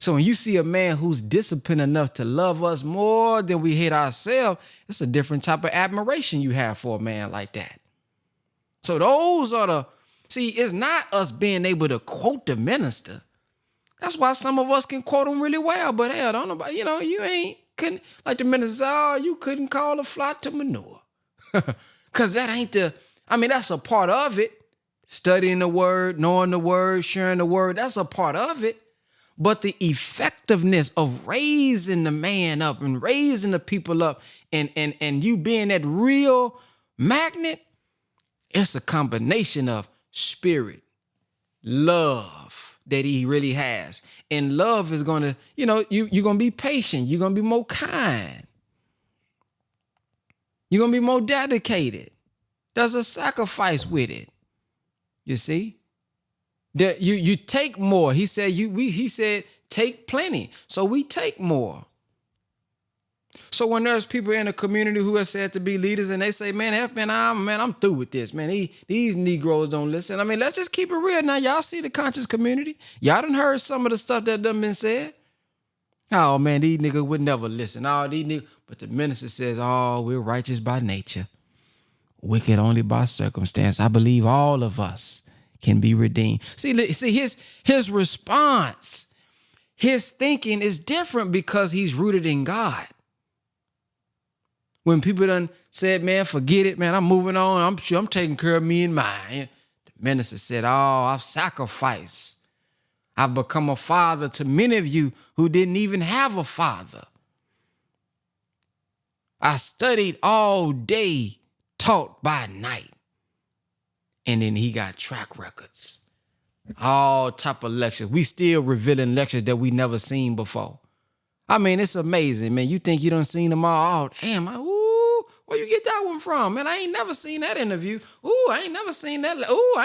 So when you see a man who's disciplined enough to love us more than we hate ourselves, it's a different type of admiration you have for a man like that. So those are See, it's not us being able to quote the minister. That's why some of us can quote him really well, but hell, don't nobody, you couldn't, like the minister said, oh, you couldn't call a fly to manure. Because that ain't that's a part of it. Studying the word, knowing the word, sharing the word, that's a part of it. But the effectiveness of raising the man up and raising the people up and you being that real magnet, it's a combination of spirit, love that he really has. And love is going to, you're going to be patient. You're going to be more kind. You're going to be more dedicated. There's a sacrifice with it. You see? That you take more. He said he said take plenty. So we take more. So when there's people in the community who are said to be leaders and they say, I'm through with this, man. These Negroes don't listen. Let's just keep it real now. Y'all see the conscious community. Y'all done heard some of the stuff that done been said. Oh man, these niggas would never listen. Oh, these niggas. But the minister says, oh, we're righteous by nature, wicked only by circumstance. I believe all of us can be redeemed. See his response, his thinking is different because he's rooted in God. When people done said, man, forget it, man, I'm moving on. I'm taking care of me and mine. The minister said, oh, I've sacrificed. I've become a father to many of you who didn't even have a father. I studied all day, taught by night. And then he got track records. All type of lectures. We still revealing lectures that we never seen before. It's amazing, man. You think you done seen them all? Oh, damn, where you get that one from? Man, I ain't never seen that interview. Ooh, I ain't never seen that. Ooh,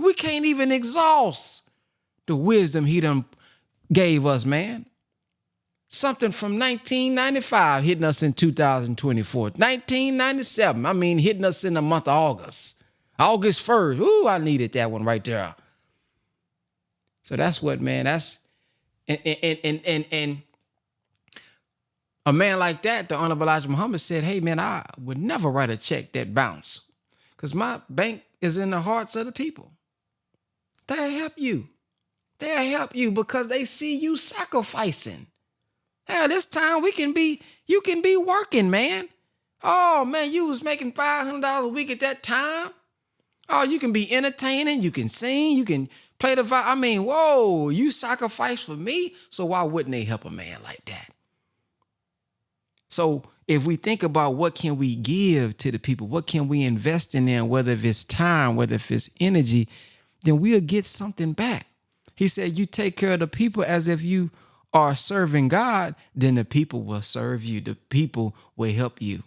we can't even exhaust the wisdom he done gave us, man. Something from 1995 hitting us in 2024. 1997, hitting us in the month of August. August 1st. Ooh, I needed that one right there. So that's what, man, and a man like that, the Honorable Elijah Muhammad said, hey, man, I would never write a check that bounce because my bank is in the hearts of the people. They'll help you. They'll help you because they see you sacrificing. Hell, this time you can be working, man. Oh, man, you was making $500 a week at that time. Oh, you can be entertaining. You can sing. You can play the violin. Whoa, you sacrificed for me. So why wouldn't they help a man like that? So if we think about what can we give to the people, what can we invest in them, whether if it's time, whether if it's energy, then we'll get something back. He said, you take care of the people as if you are serving God, then the people will serve you. The people will help you.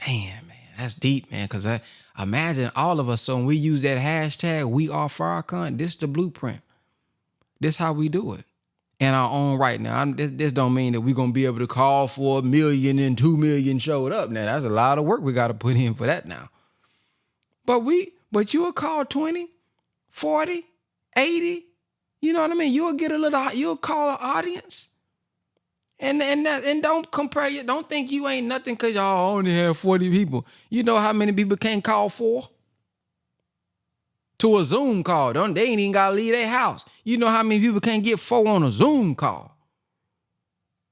Man, that's deep, man. Because I imagine all of us, so when we use that hashtag, we are Farrakhan, this the blueprint. This how we do it. In our own right now. This don't mean that we're going to be able to call for 1 million and 2 million showed up. Now, that's a lot of work we got to put in for that now. But you will call 20, 40, 80. You know what I mean? You'll call an audience. And don't compare don't think you ain't nothing because y'all only have 40 people. You know how many people can't call for? To a Zoom call. They ain't even got to leave their house. You know how many people can't get 4 on a Zoom call?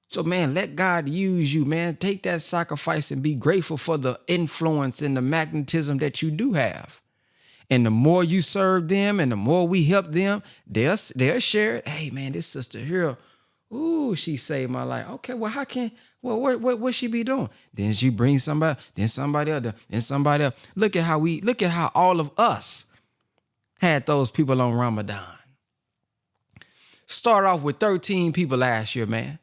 So, man, let God use you, man. Take that sacrifice and be grateful for the influence and the magnetism that you do have. And the more you serve them and the more we help them, they'll share it. Hey, man, this sister here, ooh, she saved my life. Okay, well, what she be doing? Then she brings somebody, then somebody else, then somebody else. Look at how all of us had those people on Ramadan. Start off with 13 people last year, man.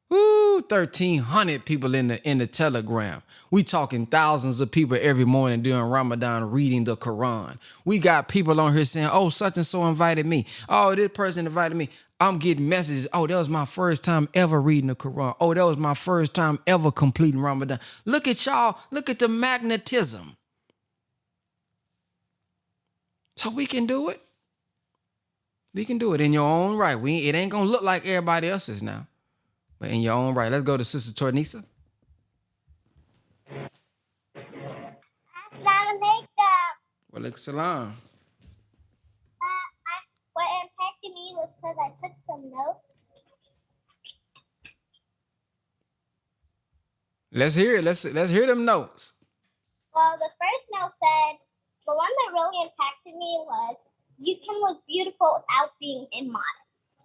Woo, 1,300 people in the Telegram. We talking thousands of people every morning during Ramadan reading the Quran. We got people on here saying, oh, such and so invited me. Oh, this person invited me. I'm getting messages. Oh, that was my first time ever reading the Quran. Oh, that was my first time ever completing Ramadan. Look at y'all. Look at the magnetism. So we can do it. We can do it in your own right. It ain't going to look like everybody else's now. But in your own right. Let's go to Sister Tornisa. Assalamu alaikum. Walaikum salam. What impacted me was because I took some notes. Let's hear it. Let's hear them notes. Well, the first note said, the one that really impacted me was, you can look beautiful without being immodest.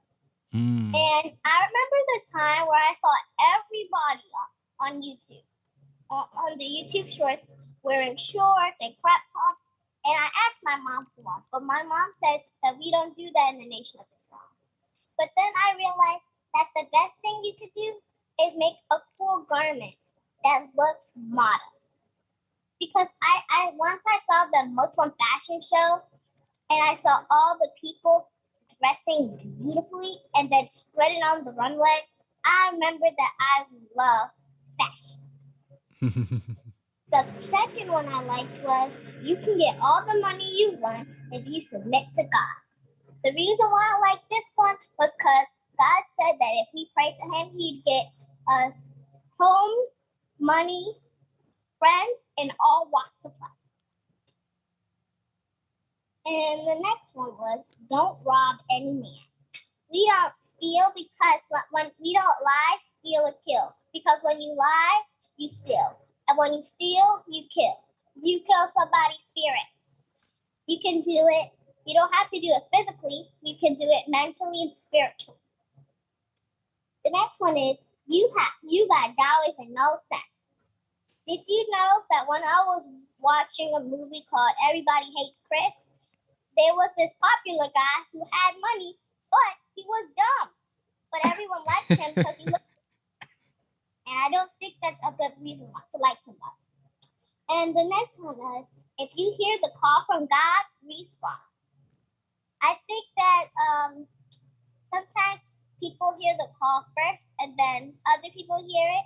And I remember the time where I saw everybody on YouTube, on the YouTube shorts, wearing shorts and crop tops. And I asked my mom for one, but my mom said that we don't do that in the Nation of Islam. But then I realized that the best thing you could do is make a cool garment that looks modest. Because I once I saw the Muslim fashion show, and I saw all the people dressing beautifully and then spreading on the runway. I remember that I love fashion. The second one I liked was, you can get all the money you want if you submit to God. The reason why I like this one was because God said that if we pray to him, he'd get us homes, money, friends, in all walks of life. And the next one was, don't rob any man. We don't steal because when we don't lie, steal, or kill. Because when you lie, you steal. And when you steal, you kill. You kill somebody's spirit. You can do it. You don't have to do it physically. You can do it mentally and spiritually. The next one is, you got dollars and no cents. Did you know that when I was watching a movie called Everybody Hates Chris, there was this popular guy who had money, but he was dumb. But everyone liked him because he looked. And I don't think that's a good reason not to like somebody. And the next one is, if you hear the call from God, respond. I think that sometimes people hear the call first, and then other people hear it.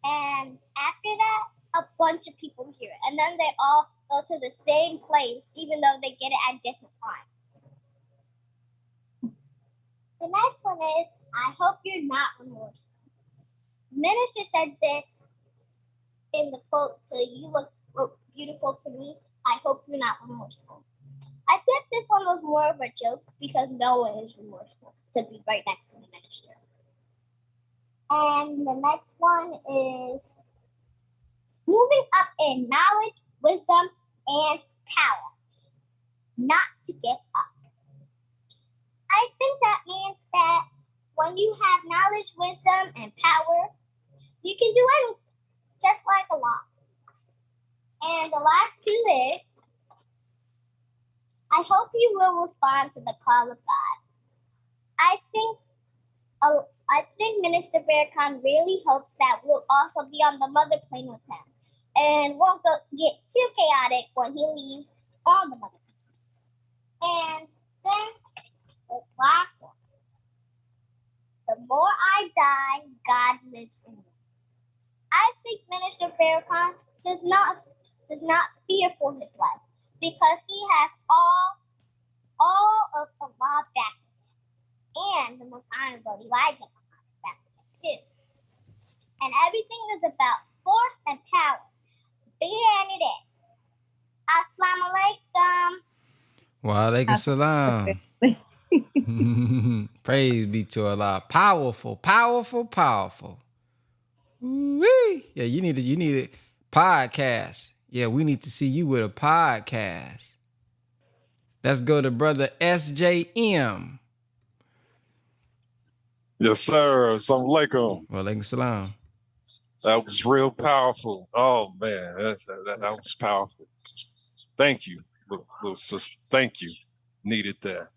And after that, a bunch of people hear it. And then they all go to the same place, even though they get it at different times. The next one is, I hope you're not remorseful. The minister said this in the quote, so you look beautiful to me. I hope you're not remorseful. I think this one was more of a joke because no one is remorseful to be right next to the minister. And the next one is, moving up in knowledge, wisdom, and power. Not to give up. I think that means that when you have knowledge, wisdom, and power, you can do anything, just like Allah. And the last two is, I hope you will respond to the call of God. I think Minister Farrakhan really hopes that we'll also be on the mother plane with him and won't get too chaotic when he leaves on the mother plane. And then the last one. The more I die, God lives in me. I think Minister Farrakhan does not fear for his life because he has all of Allah back and the most honorable Elijah back too. And everything is about force and power. And it is. Assalamu alaikum. Wa alaikum salam. Praise be to Allah. Powerful, powerful, powerful. Woo-wee. Yeah, you need a podcast. Yeah, we need to see you with a podcast. Let's go to brother SJM. Yes, sir. Assalamu alaikum. Wa alaikum salam. That was real powerful. Oh man, that was powerful. Thank you, little sister. Thank you. Needed that.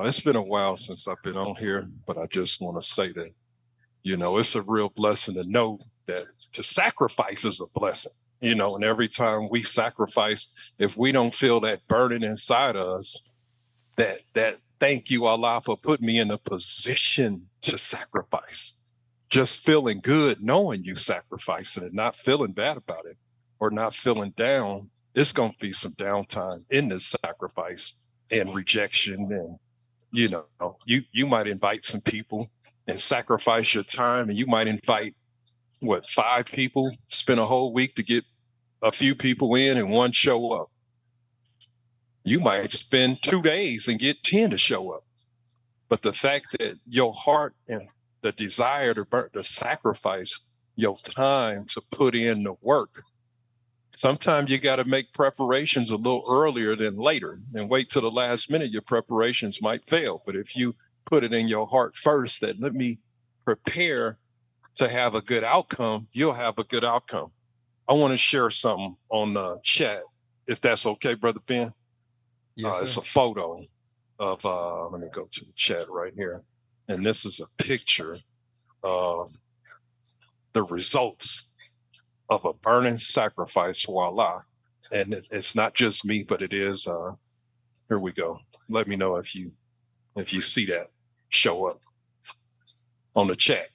It's been a while since I've been on here, but I just want to say that, it's a real blessing to know that to sacrifice is a blessing, and every time we sacrifice, if we don't feel that burning inside us, that thank you, Allah, for putting me in a position to sacrifice. Just feeling good, knowing you sacrificing and not feeling bad about it or not feeling down, it's going to be some downtime in this sacrifice and rejection. And, you might invite some people and sacrifice your time, and you might invite 5 people, spend a whole week to get a few people in and one show up. You might spend 2 days and get 10 to show up. But the fact that your heart and the desire to sacrifice your time to put in the work, sometimes you got to make preparations a little earlier than later and wait till the last minute. Your preparations might fail. But if you put it in your heart first that let me prepare to have a good outcome, you'll have a good outcome. I want to share something on the chat, if that's okay, Brother Ben. Yes, It's sir. a photo of, let me go to the chat right here. And this is a picture of the results of a burning sacrifice to Allah. And it's not just me, but it is, here we go. Let me know if you see that show up on the chat.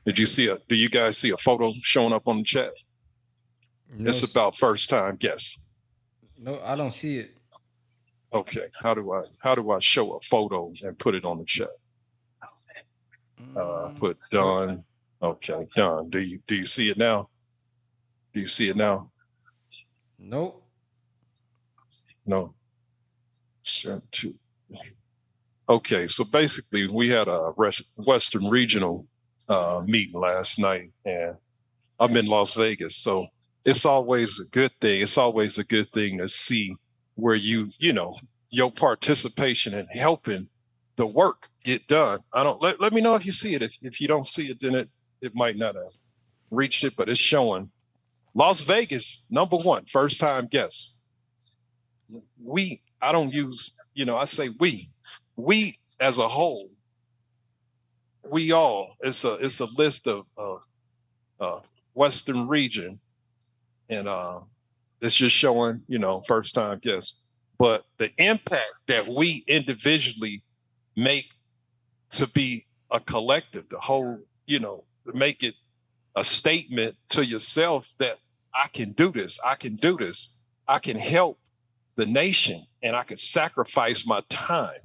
Do you guys see a photo showing up on the chat? No, It's about first time guess. no, I don't see it. Okay, how do I show a photo and put it on the chat? Put done. Okay, done. Do you see it now? Do you see it now? Nope. No. Sent to. Okay, so basically we had a Western Regional meeting last night, and I'm in Las Vegas, so it's always a good thing. It's always a good thing to see where you know, your participation in helping the work get done. Let me know if you see it. If you don't see it, then it might not have reached it, but it's showing Las Vegas, #1, first time guest. I don't use, I say we as a whole, we all, it's a list of Western region, and it's just showing, first time guests. But the impact that we individually make to be a collective, the whole, make it a statement to yourself that I can do this, I can do this, I can help the nation, and I can sacrifice my time.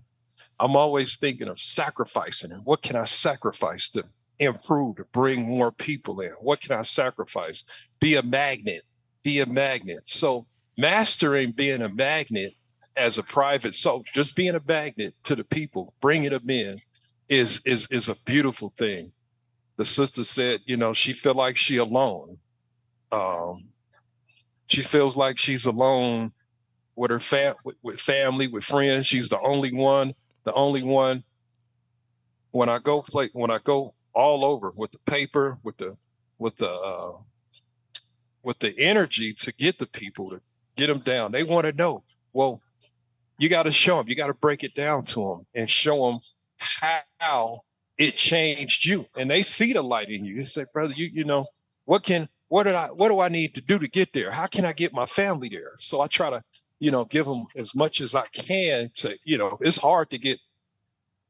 I'm always thinking of sacrificing, and what can I sacrifice to improve, to bring more people in? What can I sacrifice? Be a magnet, be a magnet. So mastering being a magnet as a private soul, just being a magnet to the people, bringing them in is a beautiful thing. The sister said, she feel like she alone. She feels like she's alone with her with family, with friends. She's the only one. When I go all over with the paper, with the energy to get the people, to get them down. They want to know. Well, you got to show them. You got to break it down to them and show them how it changed you. And they see the light in you. You say, brother, what do I need to do to get there? How can I get my family there? So I try to, give them as much as I can to, it's hard to get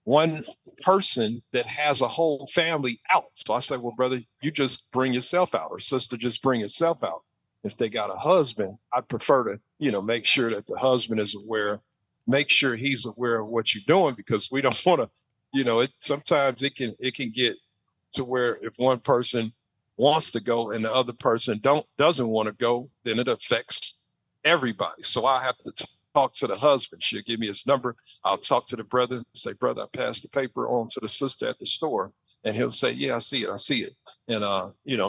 one person that has a whole family out. So I say, well, brother, you just bring yourself out, or sister, just bring yourself out. If they got a husband, I'd prefer to, make sure that the husband is aware, make sure he's aware of what you're doing, because we don't want to, sometimes it can get to where if one person wants to go and the other person doesn't want to go, then it affects everybody. So I have to talk to the husband. She'll give me his number. I'll talk to the brother and say, brother, I passed the paper on to the sister at the store. And he'll say, yeah, I see it. And,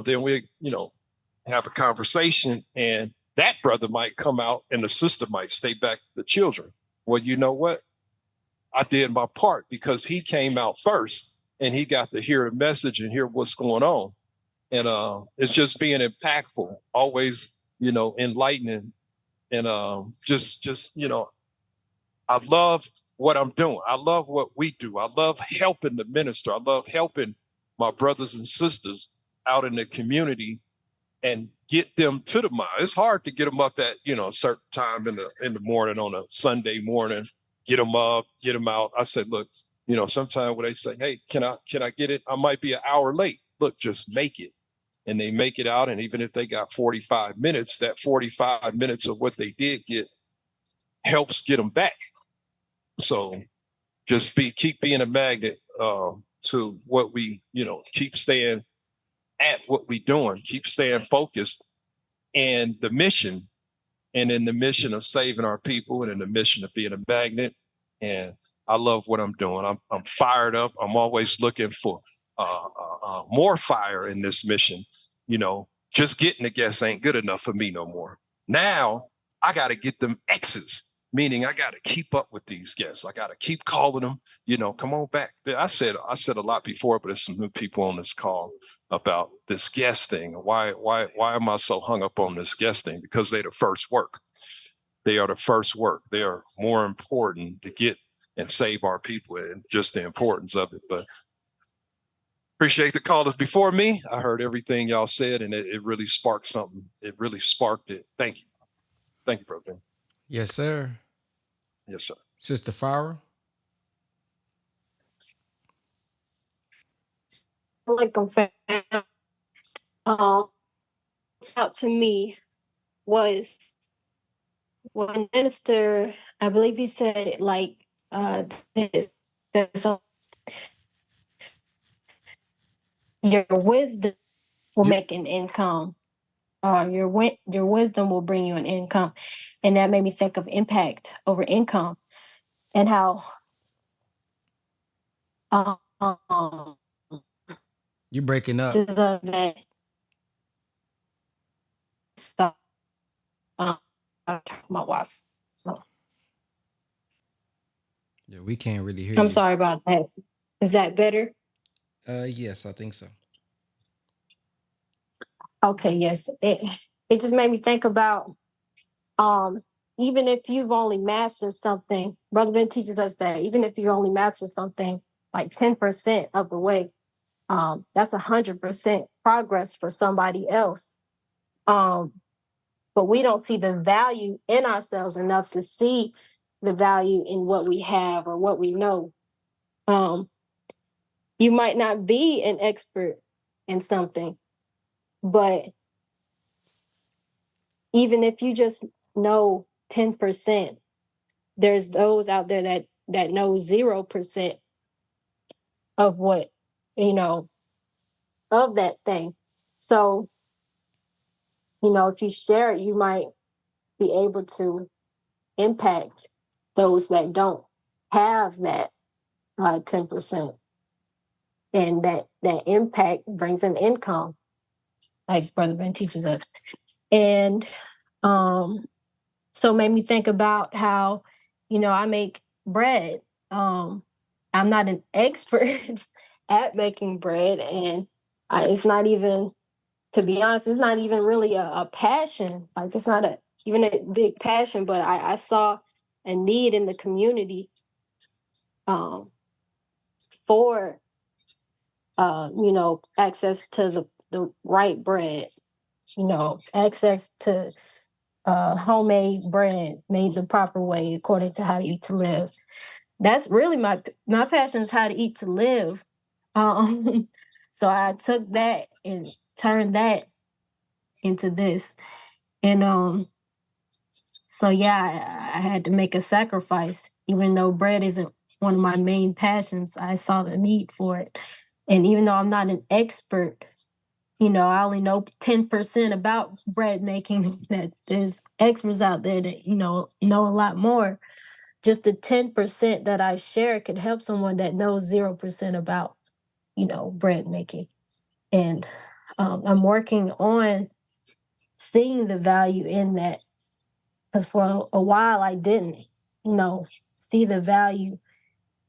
then we, have a conversation, and that brother might come out and the sister might stay back with the children. Well, you know what? I did my part, because he came out first and he got to hear a message and hear what's going on. And it's just being impactful, always, enlightening. And I love what I'm doing. I love what we do. I love helping the minister. I love helping my brothers and sisters out in the community and get them to the mosque. It's hard to get them up at, a certain time in the morning on a Sunday morning, get them up, get them out. I said, look, sometimes when they say, hey, can I get it? I might be an hour late. Look, just make it. And they make it out. And even if they got 45 minutes, that 45 minutes of what they did get helps get them back. So just keep being a magnet to what we, keep staying at what we doing, keep staying focused, and the mission, and in the mission of saving our people and in the mission of being a magnet. And I love what I'm doing. I'm fired up. I'm always looking for more fire in this mission. You know, just getting the guests ain't good enough for me no more. Now I got to get them X's, meaning I got to keep up with these guests. I got to keep calling them, you know, come on back. I said a lot before, but there's some new people on this call about this guest thing. Why am I so hung up on this guest thing? Because they're the first work. They are the first work. They are more important to get and save our people, and just the importance of it. But appreciate the callers before me. I heard everything y'all said, and it really sparked something. It really sparked it. Thank you. Thank you, Brother Ben. Yes, sir. Yes, sir. Sister Farah. Like out to me was when minister, I believe he said it like this. So your wisdom will make an income. Your wisdom will bring you an income, and that made me think of impact over income, and how you breaking up. That stuff. My wife. Yeah, we can't really hear you. I'm sorry about that. Is that better? Yes, I think so. Okay, yes. It just made me think about even if you've only mastered something, Brother Ben teaches us that even if you only mastered something like 10% of the way, that's 100% progress for somebody else. But we don't see the value in ourselves enough to see the value in what we have or what we know. You might not be an expert in something, but even if you just know 10%, there's those out there that know 0% of what, of that thing. So, if you share it, you might be able to impact those that don't have that 10%. And that impact brings an income, like Brother Ben teaches us. And so it made me think about how, I make bread. I'm not an expert at making bread, and it's not even, to be honest, it's not even really a passion. Like, it's not even a big passion, but I saw a need in the community for access to the right bread, access to homemade bread made the proper way according to how to eat to live. That's really my passion, is how to eat to live. So I took that and turned that into this. And so yeah, I had to make a sacrifice. Even though bread isn't one of my main passions, I saw the need for it. And even though I'm not an expert, I only know 10% about bread making, that there's experts out there that, know a lot more. Just the 10% that I share could help someone that knows 0% about, bread making. And I'm working on seeing the value in that, because for a while I didn't, see the value,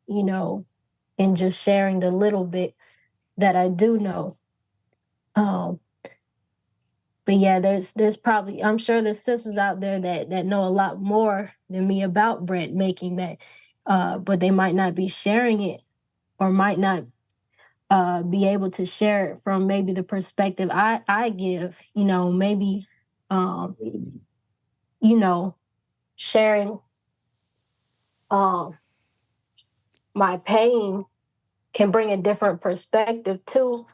in just sharing the little bit that I do know. But yeah, there's probably, I'm sure there's sisters out there that know a lot more than me about bread making, that but they might not be sharing it, or might not be able to share it from maybe the perspective I give, maybe sharing my pain can bring a different perspective to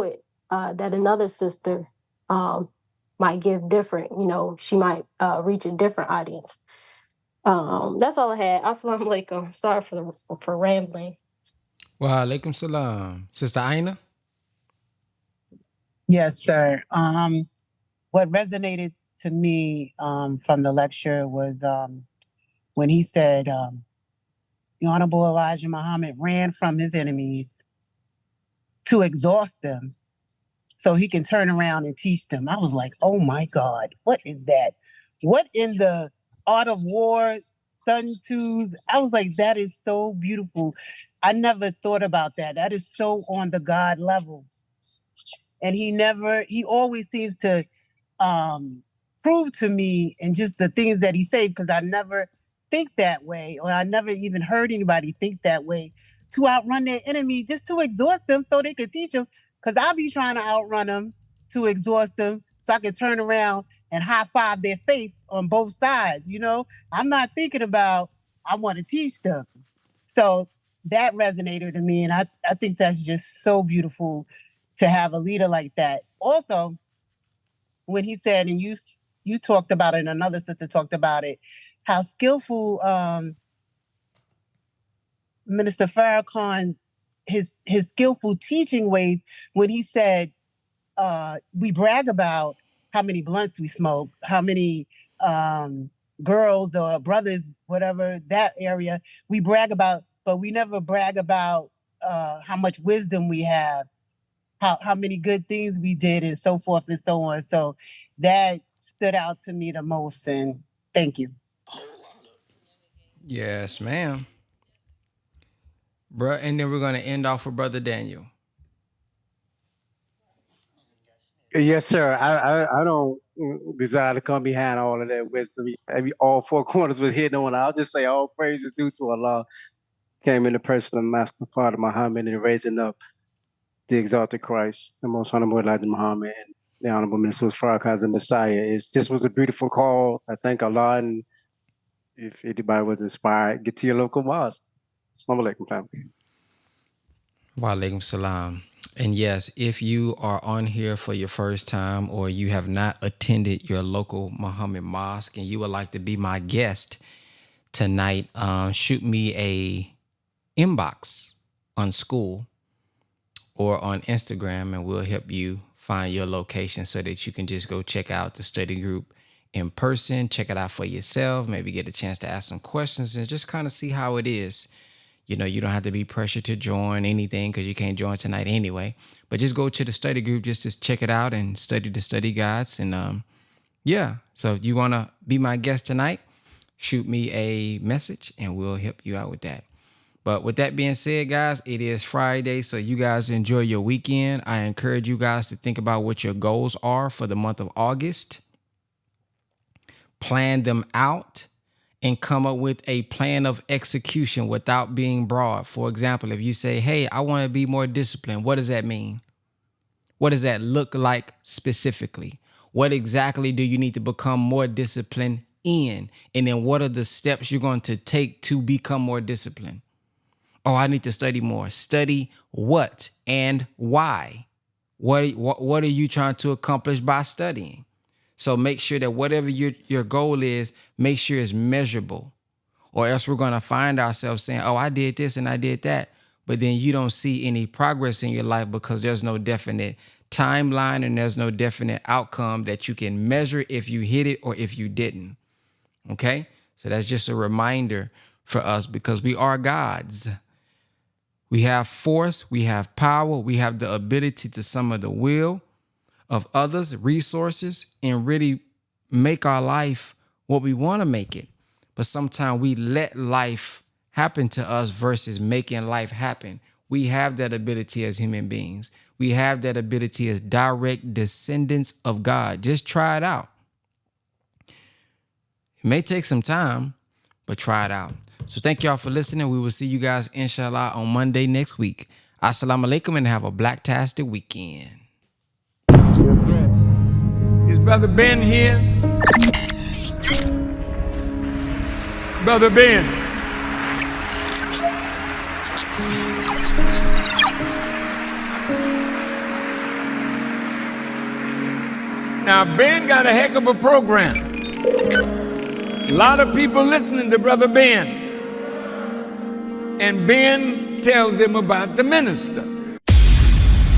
it, that another sister might give different. She might reach a different audience. That's all I had. Assalamu alaikum. Sorry for rambling. Wa alaikum salam. Sister Aina? Yes, sir. what resonated to me from the lecture was when he said, the Honorable Elijah Muhammad ran from his enemies to exhaust them so he can turn around and teach them. I was like, oh my God, what is that? What in the art of war, Sun Tzus? I was like, that is so beautiful. I never thought about that. That is so on the God level. And he always seems to prove to me and just the things that he said, because I never think that way, or I never even heard anybody think that way, to outrun their enemy, just to exhaust them so they could teach them. Because I'll be trying to outrun them to exhaust them so I can turn around and high five their face on both sides. You know, I'm not thinking about, I want to teach them. So that resonated to me. And I think that's just so beautiful to have a leader like that. Also, when he said, and you talked about it, and another sister talked about it, how skillful Minister Farrakhan, his skillful teaching ways, when he said, we brag about how many blunts we smoke, how many girls or brothers, whatever that area, we brag about, but we never brag about how much wisdom we have, how many good things we did, and so forth and so on. So that stood out to me the most, and thank you. Yes, ma'am. Bruh, and then we're going to end off with Brother Daniel. Yes, sir. I don't desire to come behind all of that wisdom. All four corners was hidden on. I'll just say all praise is due to Allah. Came in the person of Master Father Muhammad and raising up the exalted Christ, the most honorable Elijah Muhammad, and the honorable Minister Farrakhan as the Messiah. It just was a beautiful call. I thank Allah, and if anybody was inspired, get to your local mosque. Assalamu alaikum, family. Wa alaikum salam. And yes, if you are on here for your first time, or you have not attended your local Muhammad mosque and you would like to be my guest tonight, shoot me a inbox on school or on Instagram, and we'll help you find your location so that you can just go check out the study group in person, check it out for yourself, maybe get a chance to ask some questions and just kind of see how it is. You know, you don't have to be pressured to join anything because you can't join tonight anyway. But just go to the study group just to check it out and study the study guides. And yeah, so if you want to be my guest tonight, shoot me a message and we'll help you out with that. But with that being said, guys, it is Friday, so you guys enjoy your weekend. I encourage you guys to think about what your goals are for the month of August. Plan them out and come up with a plan of execution without being broad. For example, if you say, hey, I want to be more disciplined, what does that mean? What does that look like specifically? What exactly do you need to become more disciplined in? And then what are the steps you're going to take to become more disciplined? Oh, I need to study more. Study what and why? What are you trying to accomplish by studying? So make sure that whatever your goal is, make sure it's measurable, or else we're going to find ourselves saying, oh, I did this and I did that. But then you don't see any progress in your life because there's no definite timeline and there's no definite outcome that you can measure if you hit it or if you didn't. Okay. So that's just a reminder for us, because we are gods. We have force, we have power, we have the ability to summon the will of others, resources, and really make our life what we want to make it. But sometimes we let life happen to us versus making life happen. We have that ability as human beings. We have that ability as direct descendants of God. Just try it out. It may take some time, but try it out. So thank y'all for listening. We will see you guys, inshallah, on Monday next week. Assalamu alaikum, and have a black-tastic weekend. Is Brother Ben here? Brother Ben. Now, Ben got a heck of a program. A lot of people listening to Brother Ben. And Ben tells them about the minister.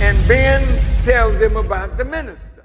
And Ben tells them about the minister.